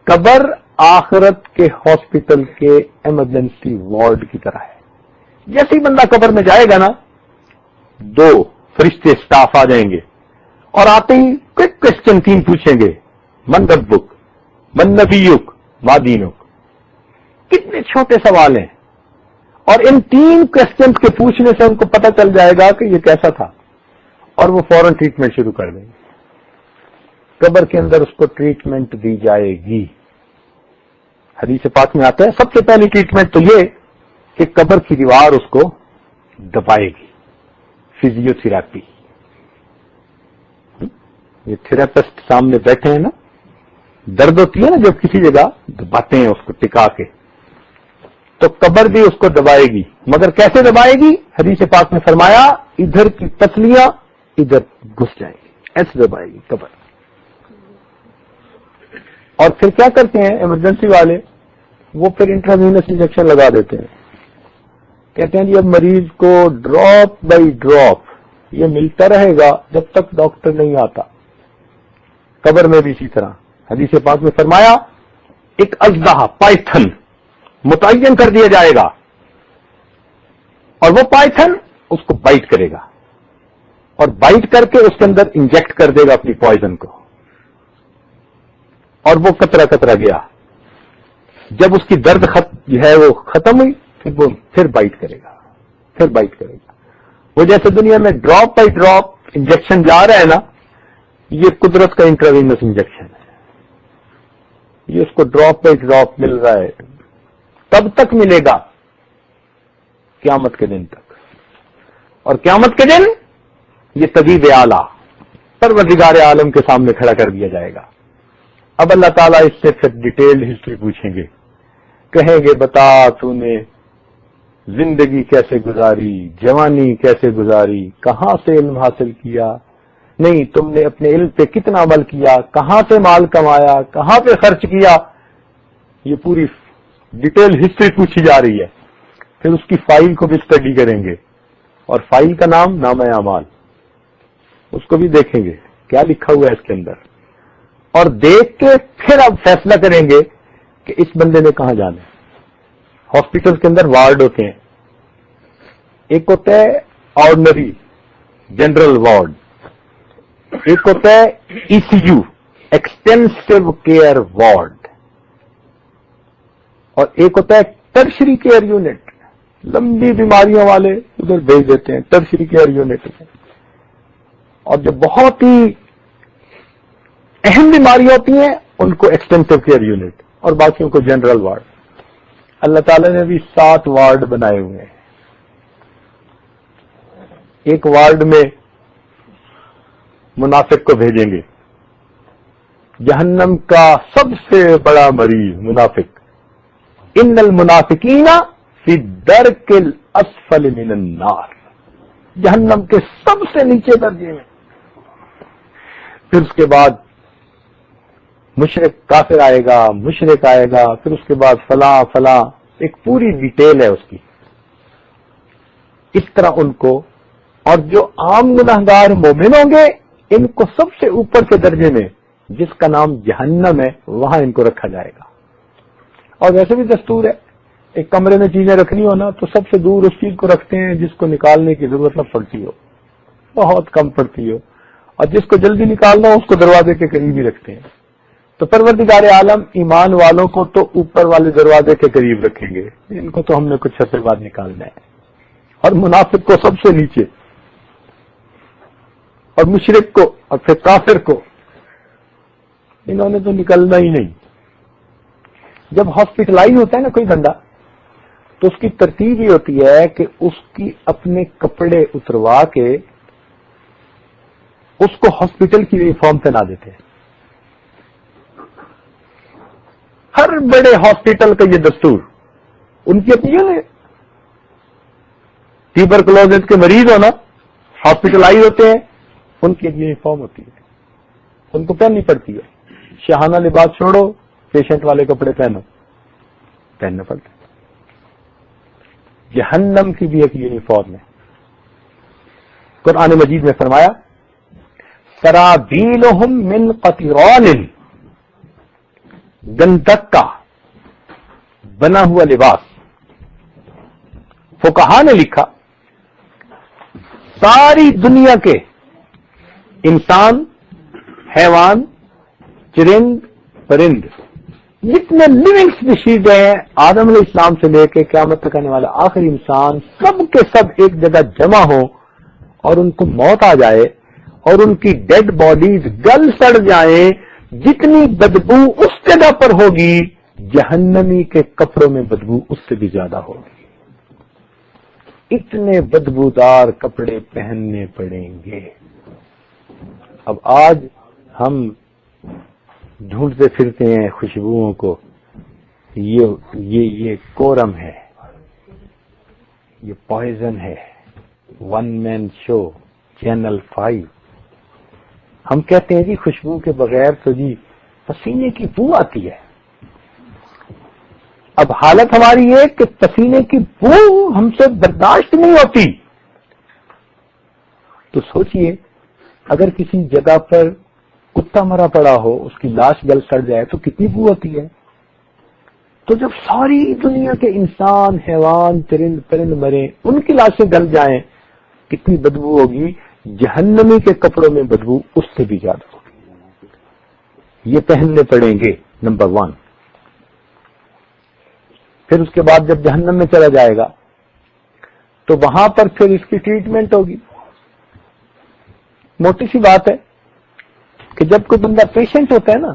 قبر آخرت کے ہاسپٹل کے ایمرجنسی وارڈ کی طرح ہے. جیسے ہی بندہ قبر میں جائے گا نا، دو فرشتے سٹاف آ جائیں گے اور آتے ہی کوئک کوشچن 3 پوچھیں گے، من ربک، من نبیک، ما دینک. کتنے چھوٹے سوال ہیں، اور ان 3 کوشچنز کے پوچھنے سے ان کو پتہ چل جائے گا کہ یہ کیسا تھا، اور وہ فوراً ٹریٹمنٹ شروع کر دیں گے. قبر کے اندر اس کو ٹریٹمنٹ دی جائے گی. حدیث پاک میں آتا ہے سب سے پہلی ٹریٹمنٹ تو یہ کہ قبر کی دیوار اس کو دبائے گی. Physio therapy. یہ تھراپسٹ سامنے بیٹھے ہیں نا، درد ہوتی ہے نا جب کسی جگہ دباتے ہیں اس کو ٹکا کے، تو قبر بھی اس کو دبائے گی. مگر کیسے دبائے گی؟ حدیث پاک میں فرمایا ادھر کی پسلیاں ادھر گھس جائیں گی، ایسے دبائے گی قبر. اور پھر کیا کرتے ہیں ایمرجنسی والے؟ وہ پھر انٹراوینس انجیکشن لگا دیتے ہیں. کہتے ہیں جی اب مریض کو ڈراپ بائی ڈراپ یہ ملتا رہے گا جب تک ڈاکٹر نہیں آتا. قبر میں بھی اسی طرح حدیث پاک میں فرمایا ایک اژدہا، پائتھن متعین کر دیا جائے گا، اور وہ پائتھن اس کو بائٹ کرے گا، اور بائٹ کر کے اس کے اندر انجیکٹ کر دے گا اپنی پوائزن کو، اور وہ قطرہ قطرہ گیا. جب اس کی درد جو ہے وہ ختم ہوئی، پھر وہ پھر بائٹ کرے گا، پھر بائٹ کرے گا. وہ جیسے دنیا میں ڈراپ بائی ڈراپ انجیکشن جا رہا ہے نا، یہ قدرت کا انٹراوینس انجیکشن ہے. یہ اس کو ڈراپ بائی ڈراپ مل رہا ہے. تب تک ملے گا قیامت کے دن تک. اور قیامت کے دن یہ طبیب اعلیٰ پروردگار عالم کے سامنے کھڑا کر دیا جائے گا. اب اللہ تعالیٰ اس سے پھر ڈیٹیلڈ ہسٹری پوچھیں گے، کہیں گے بتا تو نے زندگی کیسے گزاری، جوانی کیسے گزاری، کہاں سے علم حاصل کیا، نہیں تم نے اپنے علم پہ کتنا عمل کیا، کہاں سے مال کمایا، کہاں پہ خرچ کیا. یہ پوری ڈیٹیل ہسٹری پوچھی جا رہی ہے. پھر اس کی فائل کو بھی اسٹڈی کریں گے. اور فائل کا نام نامہ اعمال، اس کو بھی دیکھیں گے کیا لکھا ہوا ہے اس کے اندر، اور دیکھ کے پھر آپ فیصلہ کریں گے کہ اس بندے نے کہاں جانا ہے۔ ہاسپٹل کے اندر وارڈ ہوتے ہیں، ایک ہوتا ہے آرڈنری جنرل وارڈ، ایک ہوتا ہے ای سی یو ایکسٹینسو کیئر وارڈ، اور ایک ہوتا ہے ٹرشری کیئر یونٹ، لمبی بیماریوں والے ادھر بھیج دیتے ہیں ٹرشری کیئر یونٹ میں، اور جو بہت ہی اہم بیماریاں ہوتی ہیں ان کو ایکسٹینسو کیئر یونٹ، اور باقیوں کو جنرل وارڈ۔ اللہ تعالی نے بھی 7 وارڈ بنائے ہوئے ہیں۔ ایک وارڈ میں منافق کو بھیجیں گے، جہنم کا سب سے بڑا مریض منافق، ان المنافقین فی الدرک الاسفل من النار، جہنم کے سب سے نیچے درجے میں۔ پھر اس کے بعد مشرک کافر آئے گا، مشرک آئے گا، پھر اس کے بعد فلاں فلاں، ایک پوری ڈیٹیل ہے اس کی۔ اس طرح ان کو، اور جو عام گناہگار مومن ہوں گے ان کو سب سے اوپر کے درجے میں جس کا نام جہنم ہے وہاں ان کو رکھا جائے گا۔ اور ویسے بھی دستور ہے، ایک کمرے میں چیزیں رکھنی ہو نا تو سب سے دور اس چیز کو رکھتے ہیں جس کو نکالنے کی ضرورت نہ پڑتی ہو، بہت کم پڑتی ہو، اور جس کو جلدی نکالنا ہو اس کو دروازے کے قریب ہی رکھتے ہیں۔ تو پروردگار عالم ایمان والوں کو تو اوپر والے دروازے کے قریب رکھیں گے، ان کو تو ہم نے کچھ عرصے بعد نکالنا ہے، اور منافق کو سب سے نیچے، اور مشرک کو، اور پھر کافر کو، انہوں نے تو نکلنا ہی نہیں۔ جب ہاسپٹلائز ہوتا ہے نا کوئی بندہ تو اس کی ترتیب یہ ہوتی ہے کہ اس کی اپنے کپڑے اتروا کے اس کو ہاسپٹل کی یونیفارم پہنا دیتے ہیں۔ ہر بڑے ہاسپٹل کا یہ دستور، ان کی اپنی ہے، ٹیوبرکلوزس کے مریض ہونا ہاسپٹلائز ہوتے ہیں، ان کی ایک یونیفارم ہوتی ہے، ان کو پہننی پڑتی ہے۔ شاہانہ لباس چھوڑو، پیشنٹ والے کپڑے پہننا پڑتے ہیں۔ جہنم کی بھی ایک یونیفارم ہے۔ قرآن مجید میں فرمایا سرابیلہم من قطران، گندک کا بنا ہوا لباس۔ فقہا نے لکھا ساری دنیا کے انسان، حیوان، چرند، پرند، جتنے لیونگ اسپیشیز ہیں آدم علیہ السلام سے لے کے قیامت تک آنے والا آخری انسان، سب کے سب ایک جگہ جمع ہوں اور ان کو موت آ جائے اور ان کی ڈیڈ باڈیز گل سڑ جائیں، جتنی بدبو اس جگہ پر ہوگی جہنمی کے کپڑوں میں بدبو اس سے بھی زیادہ ہوگی۔ اتنے بدبودار کپڑے پہننے پڑیں گے۔ اب آج ہم ڈھونڈتے پھرتے ہیں خوشبوؤں کو، یہ کورم ہے، یہ پوائزن ہے، 1 مین شو، چینل 5۔ ہم کہتے ہیں جی خوشبو کے بغیر تو جی پسینے کی بو آتی ہے۔ اب حالت ہماری یہ کہ پسینے کی بو ہم سے برداشت نہیں ہوتی، تو سوچئے اگر کسی جگہ پر کتا مرا پڑا ہو، اس کی لاش گل سڑ جائے تو کتنی بو ہوتی ہے۔ تو جب ساری دنیا کے انسان، حیوان، چرند پرند مرے، ان کی لاشیں گل جائیں کتنی بدبو ہوگی۔ جہنمی کے کپڑوں میں بدبو اس سے بھی زیادہ ہوگی۔ یہ پہننے پڑیں گے، نمبر 1۔ پھر اس کے بعد جب جہنم میں چلا جائے گا تو وہاں پر پھر اس کی ٹریٹمنٹ ہوگی۔ موٹی سی بات ہے کہ جب کوئی بندہ پیشنٹ ہوتا ہے نا،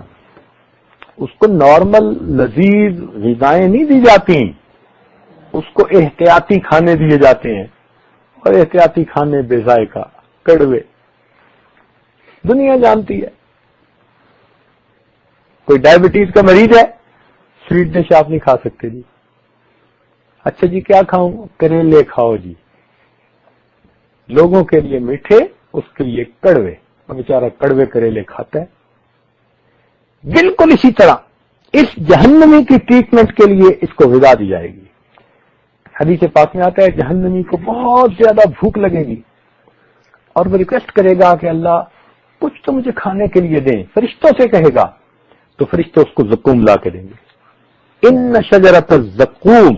اس کو نارمل لذیذ غذائیں نہیں دی جاتی، اس کو احتیاطی کھانے دیے جاتے ہیں، اور احتیاطی کھانے بے ذائقہ، کڑوے، دنیا جانتی ہے۔ کوئی ڈائبٹیز کا مریض ہے، سویٹ ڈش آپ نہیں کھا سکتے جی۔ اچھا جی کیا کھاؤں؟ کریلے کھاؤ جی۔ لوگوں کے لیے میٹھے، اس کے لیے کڑوے، اور بیچارہ کڑوے کریلے کھاتا ہے۔ بالکل اسی طرح اس جہنمی کی ٹریٹمنٹ کے لیے اس کو غذا دی جائے گی، حدیث پاک میں آتا ہے جہنمی کو بہت زیادہ بھوک لگے گی اور وہ ریکویسٹ کرے گا کہ اللہ کچھ تو مجھے کھانے کے لیے دیں، فرشتوں سے کہے گا تو فرشتے اس کو زقوم لا کے دیں گے. ان شجرۃ الزقوم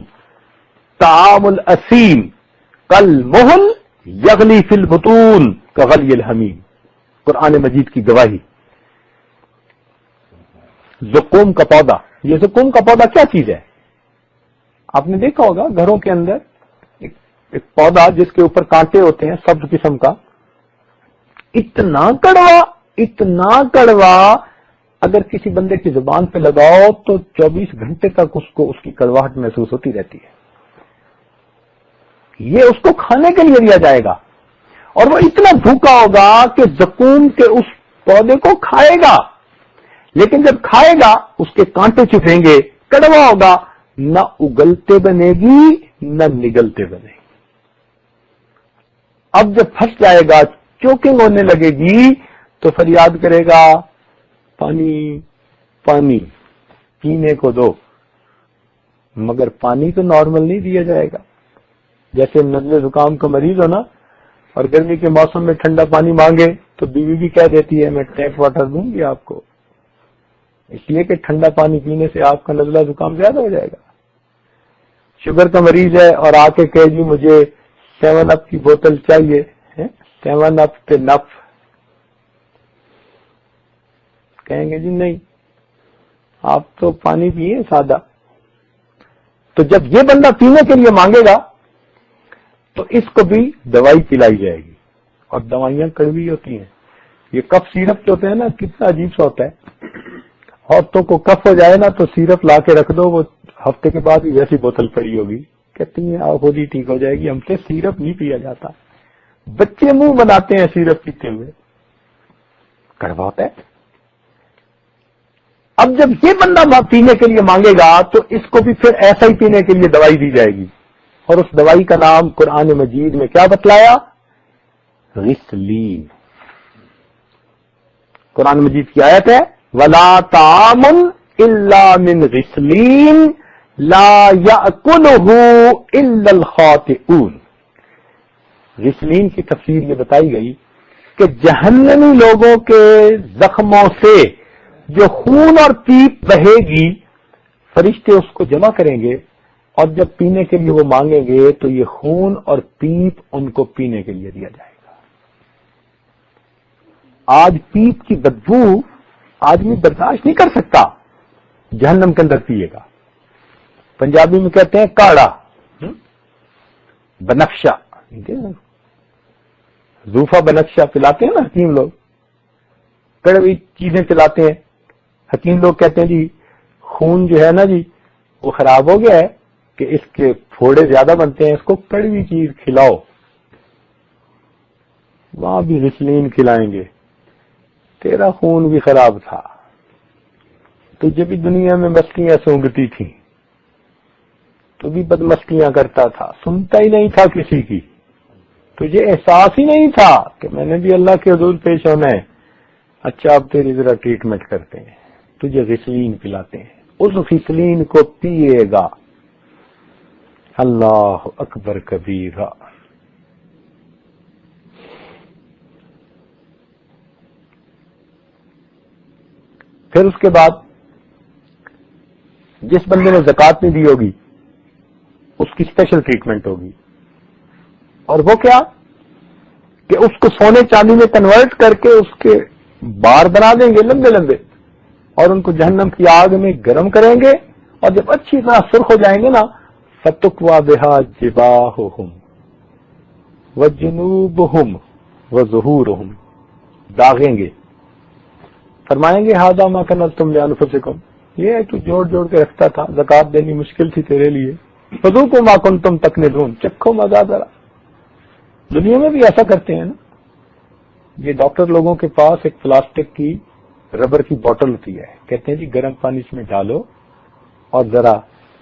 طعام الاسیم کالمہل یغلی فی البطون کغلی الحمیم. قرآن مجید کی گواہی. زقوم کا پودا، یہ زقوم کا پودا کیا چیز ہے؟ آپ نے دیکھا ہوگا گھروں کے اندر ایک پودا جس کے اوپر کانٹے ہوتے ہیں سبز قسم کا، اتنا کڑوا اگر کسی بندے کی زبان پہ لگاؤ تو 24 گھنٹے تک اس کو اس کی کڑواہٹ محسوس ہوتی رہتی ہے. یہ اس کو کھانے کے لیے دیا جائے گا اور وہ اتنا بھوکا ہوگا کہ زقوم کے اس پودے کو کھائے گا، لیکن جب کھائے گا اس کے کانٹے چبھیں گے، کڑوا ہوگا، نہ اگلتے بنے گی نہ نگلتے بنے گی. اب جب پھنس جائے گا، چوکنگ ہونے لگے گی تو فریاد کرے گا پانی پانی پینے کو دو، مگر پانی تو نارمل نہیں دیا جائے گا. جیسے نزلے زکام کا مریض ہو نا اور گرمی کے موسم میں ٹھنڈا پانی مانگے تو بیوی بھی کہہ دیتی ہے میں ٹیپ واٹر دوں گی آپ کو، اس لیے کہ ٹھنڈا پانی پینے سے آپ کا نزلہ زکام زیادہ ہو جائے گا. شوگر کا مریض ہے اور آ کے کہے جی مجھے 7 اپ کی بوتل چاہیے، 7 اپ پہ نف، کہیں گے جی نہیں آپ تو پانی پیئے سادہ. تو جب یہ بندہ پینے کے لیے مانگے گا تو اس کو بھی دوائی پلائی جائے گی، اور دوائیاں کڑوی ہوتی ہیں. یہ کف سیرپ جو ہوتے ہیں نا کتنا عجیب سا ہوتا ہے. عورتوں کو کف ہو جائے نا تو سیرپ لا کے رکھ دو، وہ ہفتے کے بعد ہی ویسی بوتل پڑی ہوگی، کہتی ہیں آپ خود ہی ٹھیک ہو جائے گی، ہم سے سیرپ نہیں پیا جاتا. بچے منہ بناتے ہیں سیرپ پیتے ہوئے، کڑوا ہوتا ہے. اب جب یہ بندہ پینے کے لیے مانگے گا تو اس کو بھی پھر ایسا ہی پینے کے لیے دوائی دی جائے گی، اور اس دوائی کا نام قرآن مجید میں کیا بتلایا؟ غسلین. قرآن مجید کی آیت ہے وَلَا طَعَامٌ إِلَّا مِنْ غِسْلِينَ لَا يَأْكُلُهُ إِلَّا الْخَاطِئُونَ. غسلین کی تفسیر یہ بتائی گئی کہ جہنمی لوگوں کے زخموں سے جو خون اور پیپ بہے گی فرشتے اس کو جمع کریں گے، اور جب پینے کے لیے وہ مانگیں گے تو یہ خون اور پیپ ان کو پینے کے لیے دیا جائے گا. آج پیپ کی بدبو آدمی برداشت نہیں کر سکتا، جہنم کے اندر پیے گا. پنجابی میں کہتے ہیں کاڑا، بنفشہ، زوفا بنفشہ پلاتے ہیں نا حکیم لوگ، کڑوی چیزیں پلاتے ہیں. حکیم لوگ کہتے ہیں جی خون جو ہے نا جی وہ خراب ہو گیا ہے کہ اس کے پھوڑے زیادہ بنتے ہیں، اس کو کڑوی چیز کھلاؤ. وہاں بھی غسلین کھلائیں گے. تیرا خون بھی خراب تھا، تجھے بھی دنیا میں مستیاں سونگتی تھیں، تو بھی بدمستیاں کرتا تھا، سنتا ہی نہیں تھا کسی کی، تجھے احساس ہی نہیں تھا کہ میں نے بھی اللہ کے حضور پیش ہونا ہے. اچھا اب تیری ذرا ٹریٹمنٹ کرتے ہیں، تجھے غسلین پلاتے ہیں، اس غسلین کو پیے گا. اللہ اکبر کبیرہ. پھر اس کے بعد جس بندے نے زکات نہیں دی ہوگی اس کی اسپیشل ٹریٹمنٹ ہوگی، اور وہ کیا کہ اس کو سونے چاندی میں کنورٹ کر کے اس کے بار بنا دیں گے لمبے لمبے، اور ان کو جہنم کی آگ میں گرم کریں گے، اور جب اچھی طرح سرخ ہو جائیں گے نا فَتُقْوَى بِهَا جِبَاهُهُمْ وَجُنُوبُهُمْ وَظُهُورُهُمْ، داغیں گے، فرمائیں گے هَذَا مَا كَنَزْتُمْ لِأَنفُسِكُمْ، یہ تو جوڑ جوڑ کے رکھتا تھا، زکات دینی مشکل تھی تیرے لیے، فَذُوقُوا مَا كُنتُمْ تَكْنِزُونَ، چکھو مزہ ذرا. دنیا میں بھی ایسا کرتے ہیں نا. یہ ڈاکٹر لوگوں کے پاس ایک پلاسٹک کی ربر کی بوتل ہوتی ہے، کہتے ہیں جی گرم پانی اس میں ڈالو اور ذرا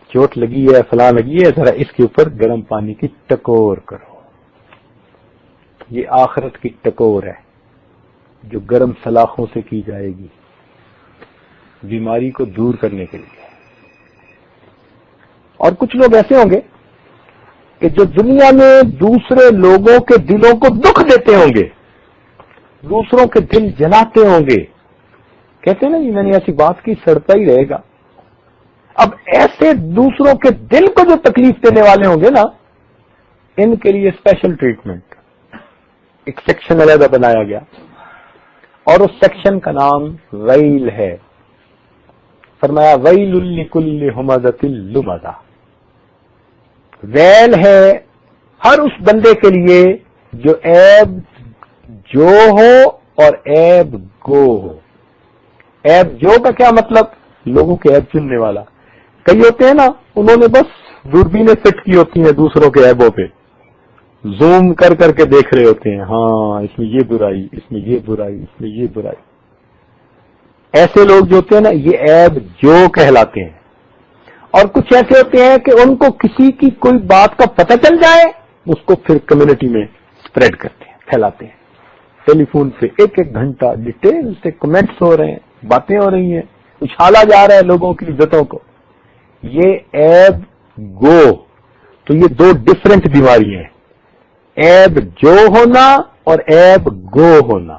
چوٹ لگی ہے فلاں لگی ہے ذرا اس کے اوپر گرم پانی کی ٹکور کرو. یہ آخرت کی ٹکور ہے جو گرم سلاخوں سے کی جائے گی بیماری کو دور کرنے کے لیے. اور کچھ لوگ ایسے ہوں گے کہ جو دنیا میں دوسرے لوگوں کے دلوں کو دکھ دیتے ہوں گے، دوسروں کے دل جلاتے ہوں گے، کہتے ہیں نا جی میں نے ایسی بات کی سڑتا ہی رہے گا. اب ایسے دوسروں کے دل کو جو تکلیف دینے والے ہوں گے نا، ان کے لیے اسپیشل ٹریٹمنٹ، ایک سیکشن علیحدہ بنایا گیا، اور اس سیکشن کا نام ویل ہے. فرمایا ویل لکل ہمزۃ لمزہ، ویل ہے ہر اس بندے کے لیے جو عیب جو ہو اور عیب گو ہو. عیب جو کا کیا مطلب؟ لوگوں کے عیب چننے والا. کئی ہوتے ہیں نا، انہوں نے بس دوربینیں فٹ کی ہوتی ہیں دوسروں کے عیبوں پہ، زوم کر کر کے دیکھ رہے ہوتے ہیں، ہاں اس میں یہ برائی، اس میں یہ برائی، اس میں یہ برائی. ایسے لوگ جو ہوتے ہیں نا، یہ عیب جو کہلاتے ہیں. اور کچھ ایسے ہوتے ہیں کہ ان کو کسی کی کوئی بات کا پتہ چل جائے، اس کو پھر کمیونٹی میں اسپریڈ کرتے ہیں، پھیلاتے ہیں. ٹیلی فون سے ایک ایک گھنٹہ ڈیٹیل سے کمنٹس ہو رہے ہیں، باتیں ہو رہی ہیں، اچھالا جا رہا ہے لوگوں کی عزتوں کو. یہ عیب گو. تو یہ دو ڈفرنٹ بیماریاں ہیں، عیب جو ہونا اور عیب گو ہونا.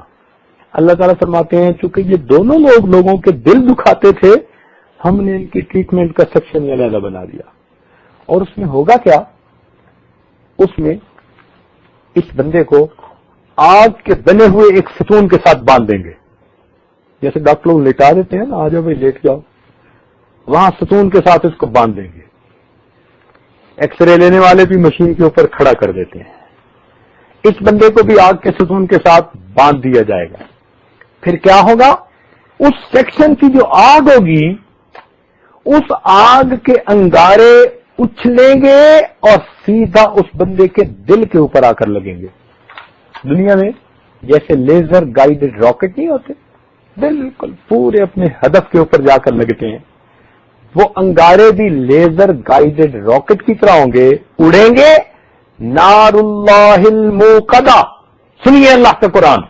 اللہ تعالیٰ فرماتے ہیں چونکہ یہ دونوں لوگ لوگوں کے دل دکھاتے تھے، ہم نے ان کی ٹریٹمنٹ کا سیکشن علیحدہ بنا دیا. اور اس میں ہوگا کیا؟ اس میں اس بندے کو آگ کے بنے ہوئے ایک ستون کے ساتھ باندھ دیں گے. جیسے ڈاکٹر لوگ لٹا دیتے ہیں نا، آ جاؤ بھائی لیٹ جاؤ، وہاں ستون کے ساتھ اس کو باندھ دیں گے. ایکس رے لینے والے بھی مشین کے اوپر کھڑا کر دیتے ہیں. اس بندے کو بھی آگ کے ستون کے ساتھ باندھ دیا جائے گا. پھر کیا ہوگا؟ اس سیکشن کی جو آگ ہوگی، اس آگ کے انگارے اچھلیں گے اور سیدھا اس بندے کے دل کے اوپر آ کر لگیں گے. دنیا میں جیسے لیزر گائیڈڈ راکٹ نہیں ہوتے، بالکل پورے اپنے ہدف کے اوپر جا کر لگتے ہیں، وہ انگارے بھی لیزر گائیڈڈ راکٹ کی طرح ہوں گے، اڑیں گے. نار اللہ الموقدہ، سنیے اللہ کا قرآن.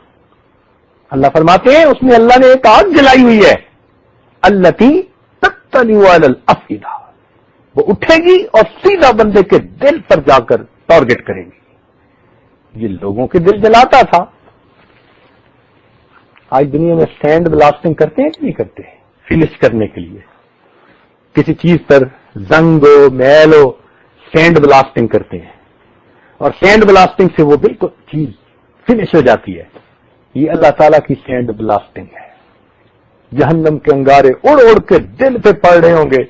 اللہ فرماتے ہیں اس میں اللہ نے ایک آگ جلائی ہوئی ہے، التی تطلع علی الافئدہ، وہ اٹھے گی اور سیدھا بندے کے دل پر جا کر ٹارگٹ کرے گی. یہ لوگوں کے دل جلاتا تھا. آج دنیا میں سینڈ بلاسٹنگ کرتے ہیں کہ نہیں کرتے؟ فنش کرنے کے لیے کسی چیز پر زنگ ہو میل ہو، سینڈ بلاسٹنگ کرتے ہیں، اور سینڈ بلاسٹنگ سے وہ بالکل چیز فنش ہو جاتی ہے. یہ اللہ تعالیٰ کی سینڈ بلاسٹنگ ہے. جہنم کے انگارے اڑ اڑ کے دل پہ پڑ رہے ہوں گے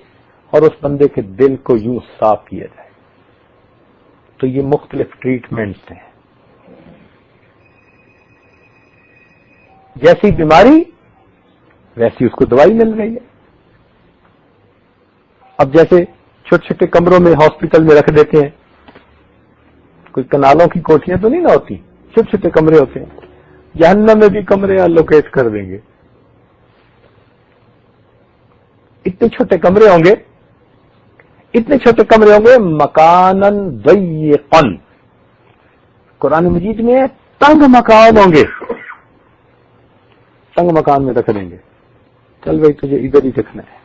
اور اس بندے کے دل کو یوں صاف کیا جائے. تو یہ مختلف ٹریٹمنٹس ہیں. جیسی بیماری ویسی اس کو دوائی مل رہی ہے. اب جیسے چھوٹے چھوٹے کمروں میں ہاسپٹل میں رکھ دیتے ہیں، کوئی کنالوں کی کوٹھیاں تو نہیں نہ ہوتی، چھوٹے چھوٹے کمرے ہوتے ہیں. جہنم میں بھی کمرے الوکیٹ کر دیں گے. اتنے چھوٹے کمرے ہوں گے، اتنے چھوٹے کمرے ہوں گے، مکانن ضیقن، قرآن مجید میں تنگ مکان ہوں گے. تنگ مکان میں رکھ دیں گے، چل بھائی تجھے ادھر ہی رکھنا ہے.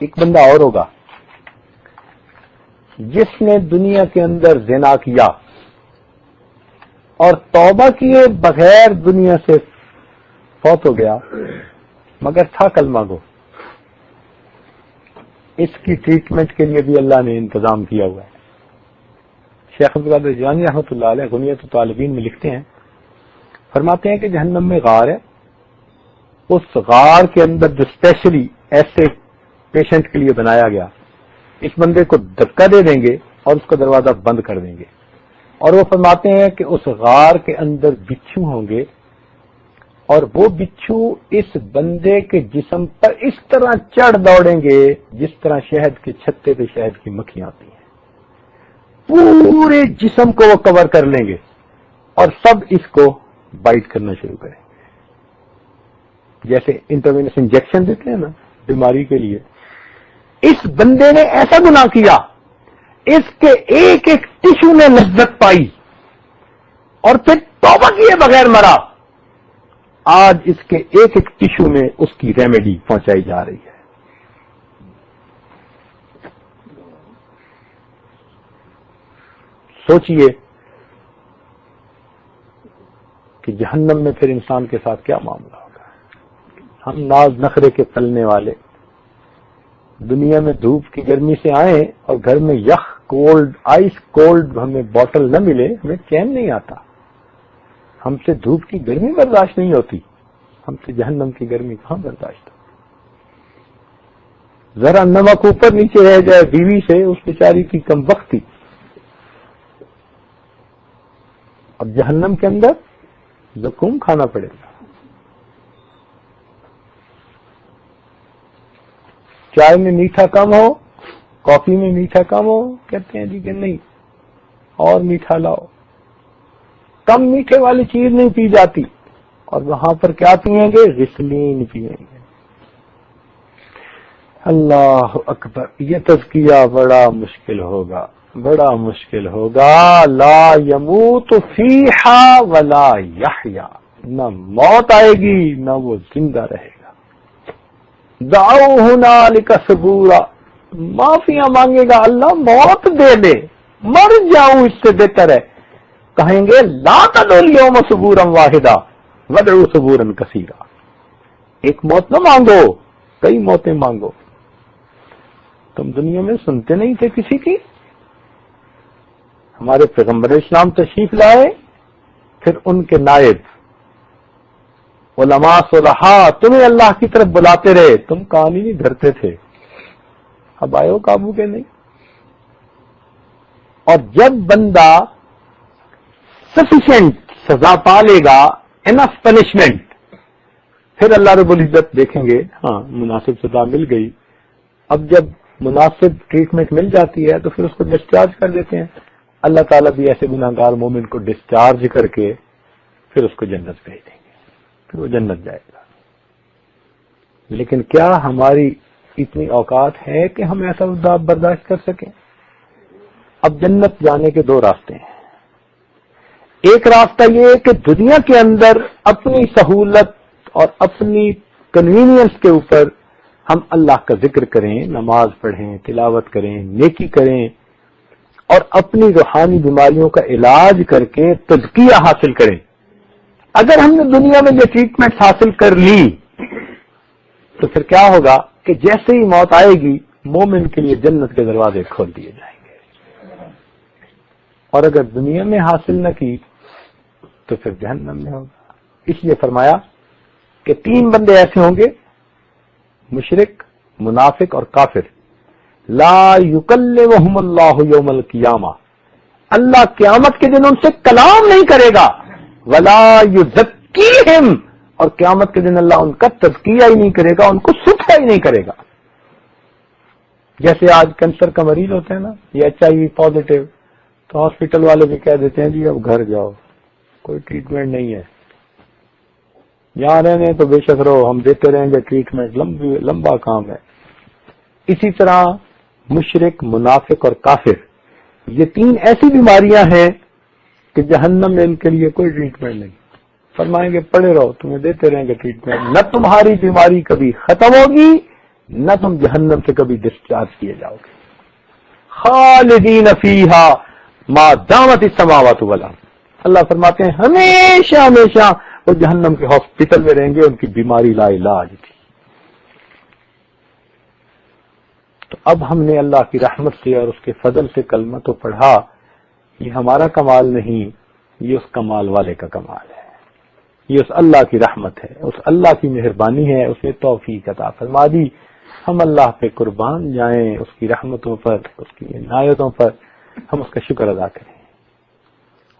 ایک بندہ اور ہوگا جس نے دنیا کے اندر زنا کیا اور توبہ کیے بغیر دنیا سے فوت ہو گیا، مگر تھا کلمہ گو. اس کی ٹریٹمنٹ کے لیے بھی اللہ نے انتظام کیا ہوا ہے. شیخ عبدالقادر جیلانی رحمۃ اللہ علیہ غنیۃ الطالبین میں لکھتے ہیں، فرماتے ہیں کہ جہنم میں غار ہے، اس غار کے اندر جو اسپیشلی ایسے پیشنٹ کے لیے بنایا گیا، اس بندے کو دھکا دے دیں گے اور اس کا دروازہ بند کر دیں گے. اور وہ فرماتے ہیں کہ اس غار کے اندر بچھو ہوں گے، اور وہ بچھو اس بندے کے جسم پر اس طرح چڑھ دوڑیں گے جس طرح شہد کے چھتے پہ شہد کی مکھیاں آتی ہیں. پورے جسم کو وہ کور کر لیں گے اور سب اس کو بائٹ کرنا شروع کریں گے. جیسے انٹروینس انجیکشن دیتے ہیں نا بیماری کے لیے. اس بندے نے ایسا گناہ کیا، اس کے ایک ایک ٹشو نے لذت پائی اور پھر توبہ کیے بغیر مرا. آج اس کے ایک ایک ٹشو میں اس کی ریمیڈی پہنچائی جا رہی ہے. سوچئے کہ جہنم میں پھر انسان کے ساتھ کیا معاملہ ہوگا۔ ہم ناز نخرے کے پلنے والے دنیا میں دھوپ کی گرمی سے آئیں اور گھر میں یخ کولڈ آئس کولڈ ہمیں بوٹل نہ ملے، ہمیں چین نہیں آتا۔ ہم سے دھوپ کی گرمی برداشت نہیں ہوتی، ہم سے جہنم کی گرمی کہاں برداشت ہو۔ ذرا نمک اوپر نیچے رہ جائے بیوی سے، اس بیچاری کی کم بختی۔ اب جہنم کے اندر زکوم کھانا پڑے گا۔ چائے میں میٹھا کم ہو، کافی میں میٹھا کم ہو، کہتے ہیں جی کہ نہیں اور میٹھا لاؤ۔ کم میٹھے والی چیز نہیں پی جاتی، اور وہاں پر کیا پیئیں گے؟ غسلین پیئیں گے۔ اللہ اکبر، یہ تزکیہ بڑا مشکل ہوگا، بڑا مشکل ہوگا۔ لا یموت فیہا ولا یحیا، نہ موت آئے گی نہ وہ زندہ رہے گا۔ دعوا ہنالک ثبورا، معافیاں مانگے گا اللہ، موت دے دے، مر جاؤں اس سے بہتر ہے۔ کہیں گے لا تدعوا اليوم ثبورا واحدا وادعوا ثبورا کثیرا، ایک موت نہ مانگو، کئی موتیں مانگو۔ تم دنیا میں سنتے نہیں تھے کسی کی؟ ہمارے پیغمبر اسلام تشریف لائے، پھر ان کے نائب علماء صلحاء تمہیں اللہ کی طرف بلاتے رہے، تم کہانی نہیں دھرتے تھے، اب آئے ہو قابو کے نہیں۔ اور جب بندہ سفیشینٹ سزا پا لے گا، انف پنشمنٹ، پھر اللہ رب العزت دیکھیں گے ہاں مناسب سزا مل گئی۔ اب جب مناسب ٹریٹمنٹ مل جاتی ہے تو پھر اس کو ڈسچارج کر دیتے ہیں۔ اللہ تعالیٰ بھی ایسے گناہگار مومن کو ڈسچارج کر کے پھر اس کو جنت بھیج دیں گے، پھر وہ جنت جائے گا۔ لیکن کیا ہماری اتنی اوقات ہے کہ ہم ایسا عذاب برداشت کر سکیں؟ اب جنت جانے کے دو راستے ہیں۔ ایک راستہ یہ ہے کہ دنیا کے اندر اپنی سہولت اور اپنی کنوینئنس کے اوپر ہم اللہ کا ذکر کریں، نماز پڑھیں، تلاوت کریں، نیکی کریں، اور اپنی روحانی بیماریوں کا علاج کر کے تزکیہ حاصل کریں۔ اگر ہم نے دنیا میں یہ ٹریٹمنٹ حاصل کر لی تو پھر کیا ہوگا کہ جیسے ہی موت آئے گی مومن کے لیے جنت کے دروازے کھول دیے جائیں گے، اور اگر دنیا میں حاصل نہ کی تو پھر جہنم میں ہوگا۔ اس لیے فرمایا کہ تین بندے ایسے ہوں گے، مشرک، منافق اور کافر، لا یکلمہم اللہ یوم القیامہ، اللہ قیامت کے دن ان سے کلام نہیں کرے گا، ولا یزکیہم، اور قیامت کے دن اللہ ان کا تزکیہ ہی نہیں کرے گا، ان کو ستھرا ہی نہیں کرے گا۔ جیسے آج کینسر کا مریض ہوتا ہے نا، یہ HIV پازیٹو، تو ہاسپٹل والے بھی کہہ دیتے ہیں جی اب گھر جاؤ، کوئی ٹریٹمنٹ نہیں ہے، یہاں رہنے تو بے شک رہو، ہم دیتے رہیں گے ٹریٹمنٹ، لمبا کام ہے۔ اسی طرح مشرک، منافق اور کافر، یہ تین ایسی بیماریاں ہیں کہ جہنم میں ان کے لیے کوئی ٹریٹمنٹ نہیں۔ فرمائیں گے پڑے رہو، تمہیں دیتے رہیں گے ٹریٹمنٹ، نہ تمہاری بیماری کبھی ختم ہوگی نہ تم جہنم سے کبھی ڈسچارج کیے جاؤ گے۔ خالدین فیہا ما دامت السماوات والارض، اللہ فرماتے ہیں ہمیشہ ہمیشہ وہ جہنم کے ہاسپٹل میں رہیں گے، ان کی بیماری لا علاج تھی۔ تو اب ہم نے اللہ کی رحمت سے اور اس کے فضل سے کلمہ تو پڑھا، یہ ہمارا کمال نہیں، یہ اس کمال والے کا کمال ہے، یہ اس اللہ کی رحمت ہے، اس اللہ کی مہربانی ہے، اس نے توفیق عطا فرما دی۔ ہم اللہ پہ قربان جائیں، اس کی رحمتوں پر، اس کی عنایتوں پر ہم اس کا شکر ادا کریں۔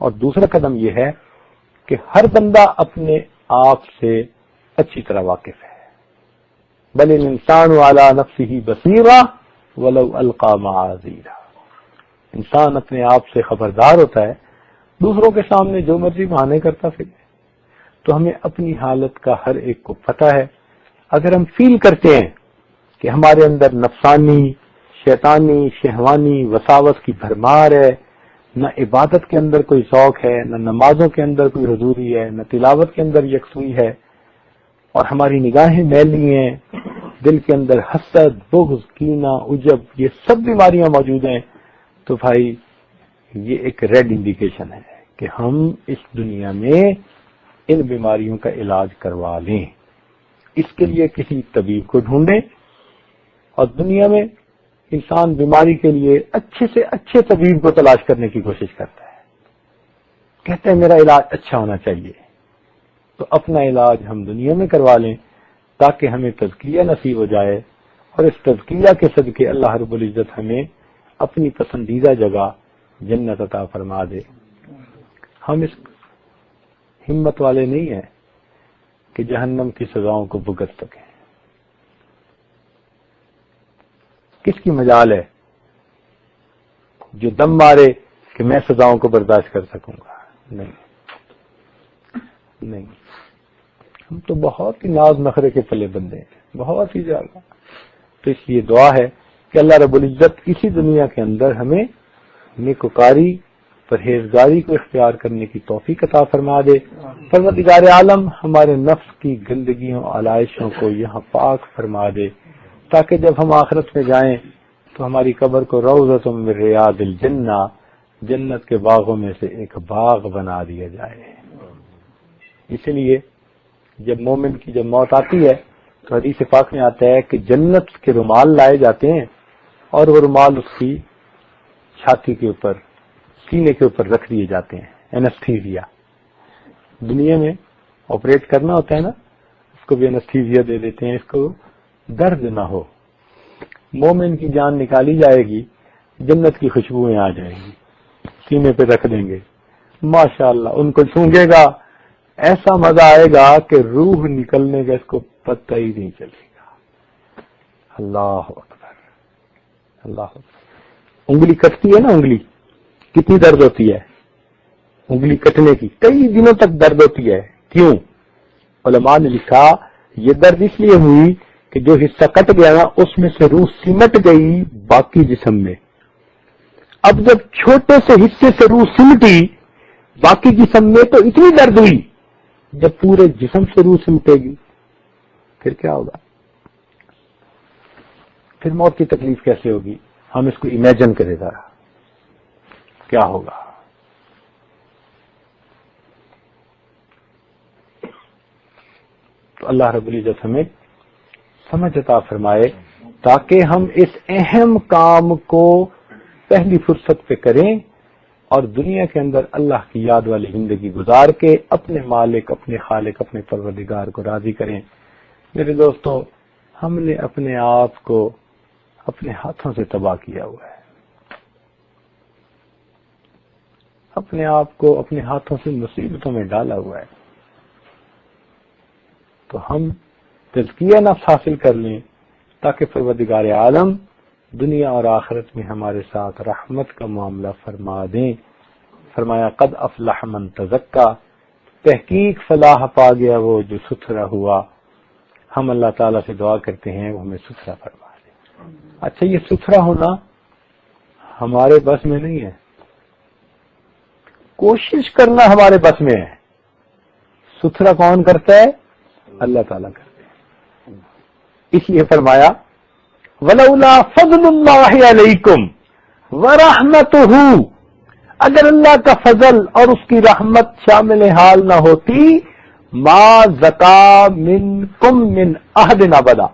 اور دوسرا قدم یہ ہے کہ ہر بندہ اپنے آپ سے اچھی طرح واقف ہے، بل الانسان علی نفسہ بصیرہ ولو القی معاذیرہ، انسان اپنے آپ سے خبردار ہوتا ہے، دوسروں کے سامنے جو مرضی بہانے کرتا پھر، تو ہمیں اپنی حالت کا ہر ایک کو پتہ ہے۔ اگر ہم فیل کرتے ہیں کہ ہمارے اندر نفسانی، شیطانی، شہوانی وساوس کی بھرمار ہے، نہ عبادت کے اندر کوئی ذوق ہے، نہ نمازوں کے اندر کوئی حضوری ہے، نہ تلاوت کے اندر یکسوئی ہے، اور ہماری نگاہیں میلی ہیں، دل کے اندر حسد، بغض، کینہ، عجب، یہ سب بیماریاں موجود ہیں، تو بھائی یہ ایک ریڈ انڈیکیشن ہے کہ ہم اس دنیا میں ان بیماریوں کا علاج کروا لیں. اس کے لیے کسی طبیب کو ڈھونڈیں، اور دنیا میں انسان بیماری کے لیے اچھے سے اچھے طبیب کو تلاش کرنے کی کوشش کرتا ہے، کہتا ہے میرا علاج اچھا ہونا چاہیے. تو اپنا علاج ہم دنیا میں کروا لیں تاکہ ہمیں تزکیہ نصیب ہو جائے، اور اس تزکیہ کے صدقے اللہ رب العزت ہمیں اپنی پسندیدہ جگہ جنت عطا فرما دے. ہم اس ہمت والے نہیں ہیں کہ جہنم کی سزاؤں کو بھگت سکیں. کس کی مجال ہے جو دم مارے کہ میں سزاؤں کو برداشت کر سکوں گا؟ نہیں. ہم تو بہت ہی ناز نخرے کے پلے بندے ہیں، بہت ہی زیادہ. تو اس لیے دعا ہے کہ اللہ رب العزت اسی دنیا کے اندر ہمیں نیکوکاری پرہیزگاری کو اختیار کرنے کی توفیق عطا فرما دے. پروردگار عالم ہمارے نفس کی گندگیوں آلائشوں کو یہاں پاک فرما دے، تاکہ جب ہم آخرت میں جائیں تو ہماری قبر کو روضۃ من ریاض الجنہ، جنت کے باغوں میں سے ایک باغ بنا دیا جائے. اسی لیے جب مومن کی جب موت آتی ہے تو حدیث پاک میں آتا ہے کہ جنت کے رومال لائے جاتے ہیں، اور وہ رومال اس کی چھاتی کے اوپر، سینے کے اوپر رکھ دیے جاتے ہیں. اینستھیزیا. دنیا میں آپریٹ کرنا ہوتا ہے نا، اس کو بھی اینستھیزیا دے دیتے ہیں، اس کو درد نہ ہو. مومن کی جان نکالی جائے گی، جنت کی خوشبوئیں آ جائیں گی، سینے پہ رکھ دیں گے، ماشاءاللہ ان کو سونگے گا، ایسا مزہ آئے گا کہ روح نکلنے کا اس کو پتہ ہی نہیں چلے گا. اللہ اکبر، اللہ اکبر. انگلی کٹتی ہے نا، انگلی کتنی درد ہوتی ہے؟ انگلی کٹنے کی کئی دنوں تک درد ہوتی ہے. کیوں؟ علماء نے لکھا یہ درد اس لیے ہوئی کہ جو حصہ کٹ گیا نا اس میں سے روح سمٹ گئی باقی جسم میں. اب جب چھوٹے سے حصے سے روح سمٹی باقی جسم میں تو اتنی درد ہوئی، جب پورے جسم سے روح سمٹے گی پھر کیا ہوگا؟ پھر موت کی تکلیف کیسے ہوگی؟ ہم اس کو امیجن کرے ذرا کیا ہوگا. تو اللہ رب العزت ہمیں سمجھ عطا فرمائے تاکہ ہم اس اہم کام کو پہلی فرصت پہ کریں اور دنیا کے اندر اللہ کی یاد والی زندگی گزار کے اپنے مالک، اپنے خالق، اپنے پروردگار کو راضی کریں. میرے دوستو، ہم نے اپنے آپ کو اپنے ہاتھوں سے تباہ کیا ہوا ہے، اپنے آپ کو اپنے ہاتھوں سے مصیبتوں میں ڈالا ہوا ہے. تو ہم تزکیہ نفس حاصل کر لیں تاکہ پروردگار عالم دنیا اور آخرت میں ہمارے ساتھ رحمت کا معاملہ فرما دیں. فرمایا قد افلح من تزکا، تحقیق فلاح پا گیا وہ جو ستھرا ہوا. ہم اللہ تعالیٰ سے دعا کرتے ہیں وہ ہمیں ستھرا فرما دے. اچھا، یہ ستھرا ہونا ہمارے بس میں نہیں ہے، کوشش کرنا ہمارے بس میں ہے. ستھرا کون کرتا ہے؟ اللہ تعالیٰ کرتے ہیں. اس لیے فرمایا وَلَوْلَا فَضْلُ اللَّهِ عَلَيْكُمْ وَرَحْمَتُهُ، اگر اللہ کا فضل اور اس کی رحمت شامل حال نہ ہوتی، ما زکا منکم من احد ابدا،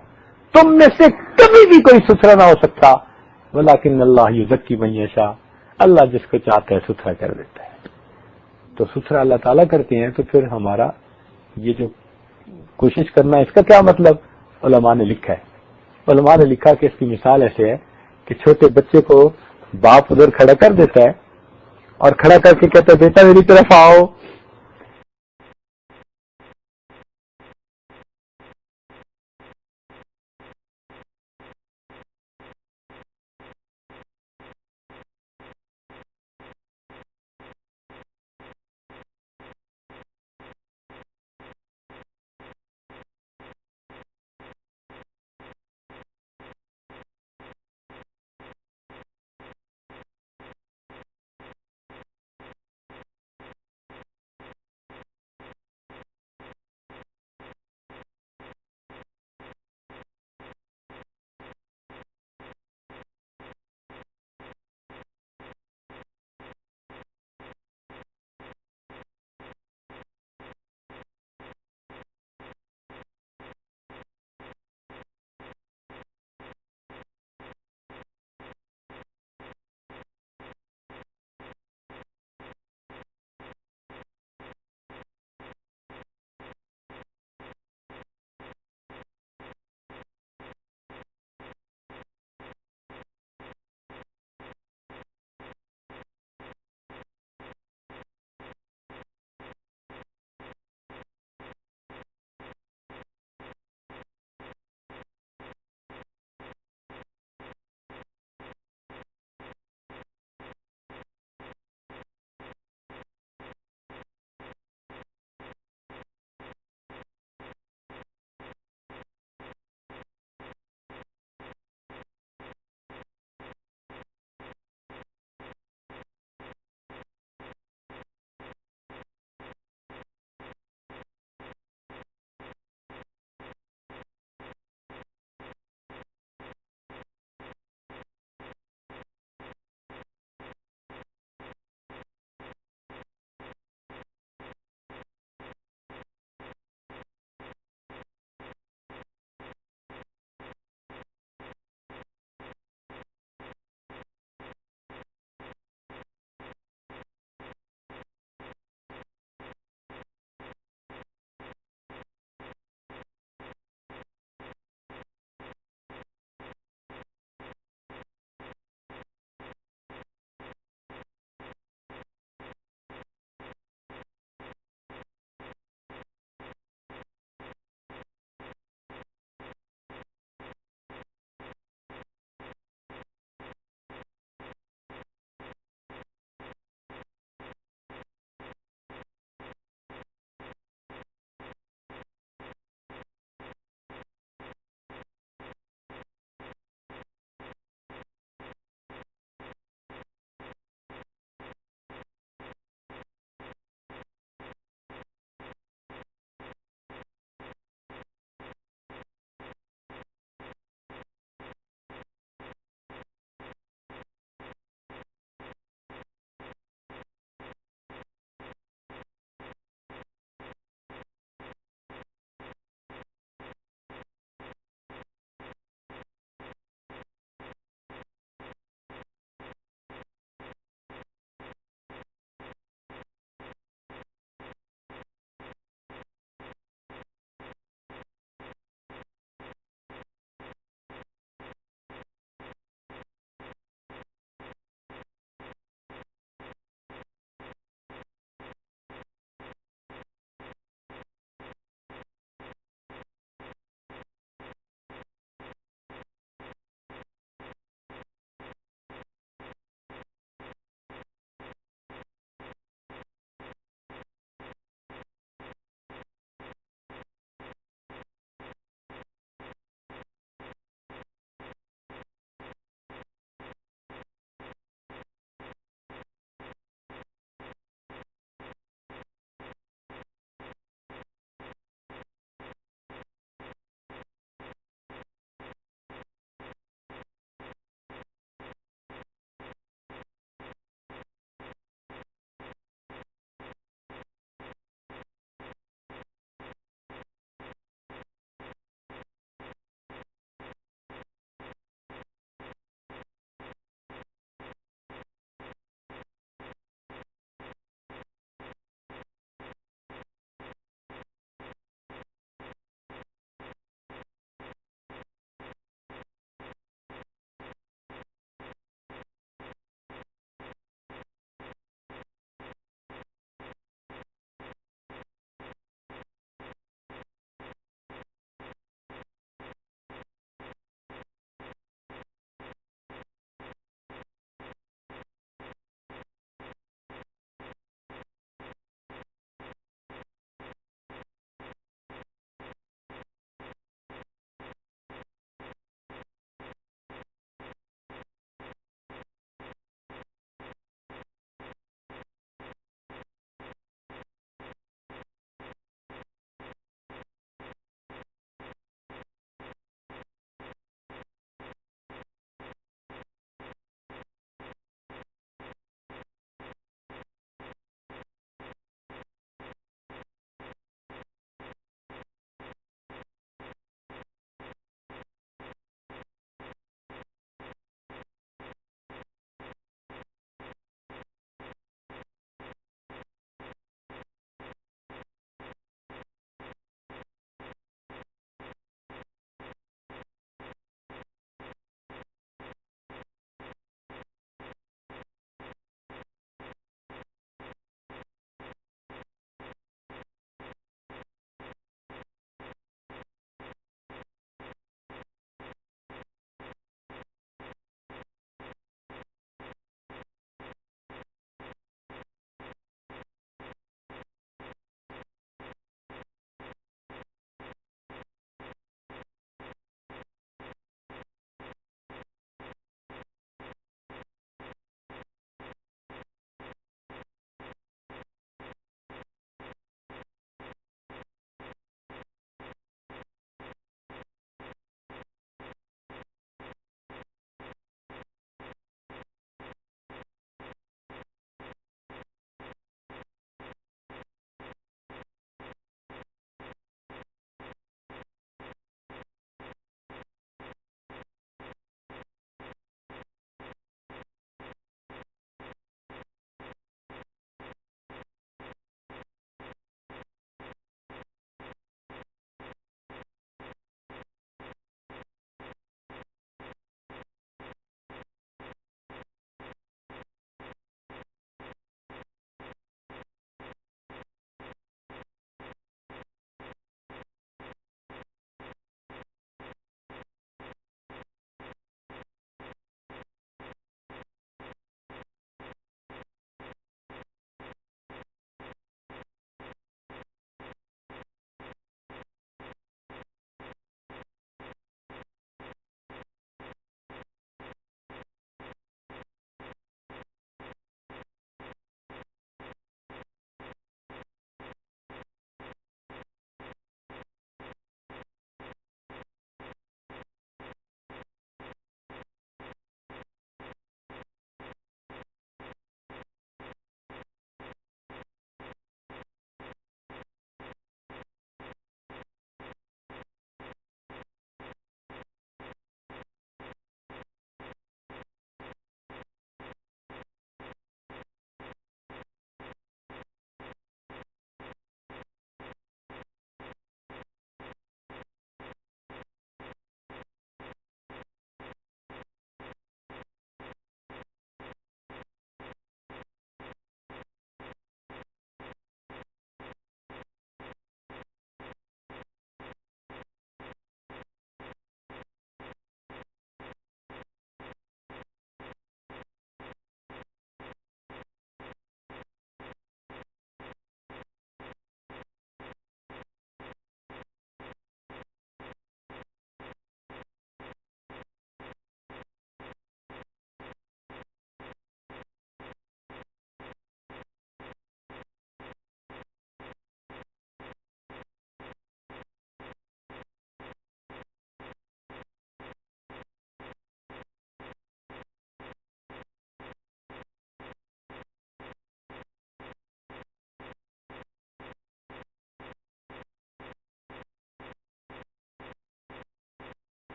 تم میں سے کبھی بھی کوئی ستھرا نہ ہو سکتا. ولکن اللہ یزکی من یشاء، اللہ جس کو چاہتا ہے ستھرا کر دیتا ہے. تو ستھرا اللہ تعالیٰ کرتے ہیں. تو پھر ہمارا یہ جو کوشش کرنا ہے اس کا کیا مطلب؟ علماء نے لکھا ہے، علماء نے لکھا کہ اس کی مثال ایسے ہے کہ چھوٹے بچے کو باپ ادھر کھڑا کر دیتا ہے اور کھڑا کر کے کہتا ہے بیٹا میری طرف آؤ،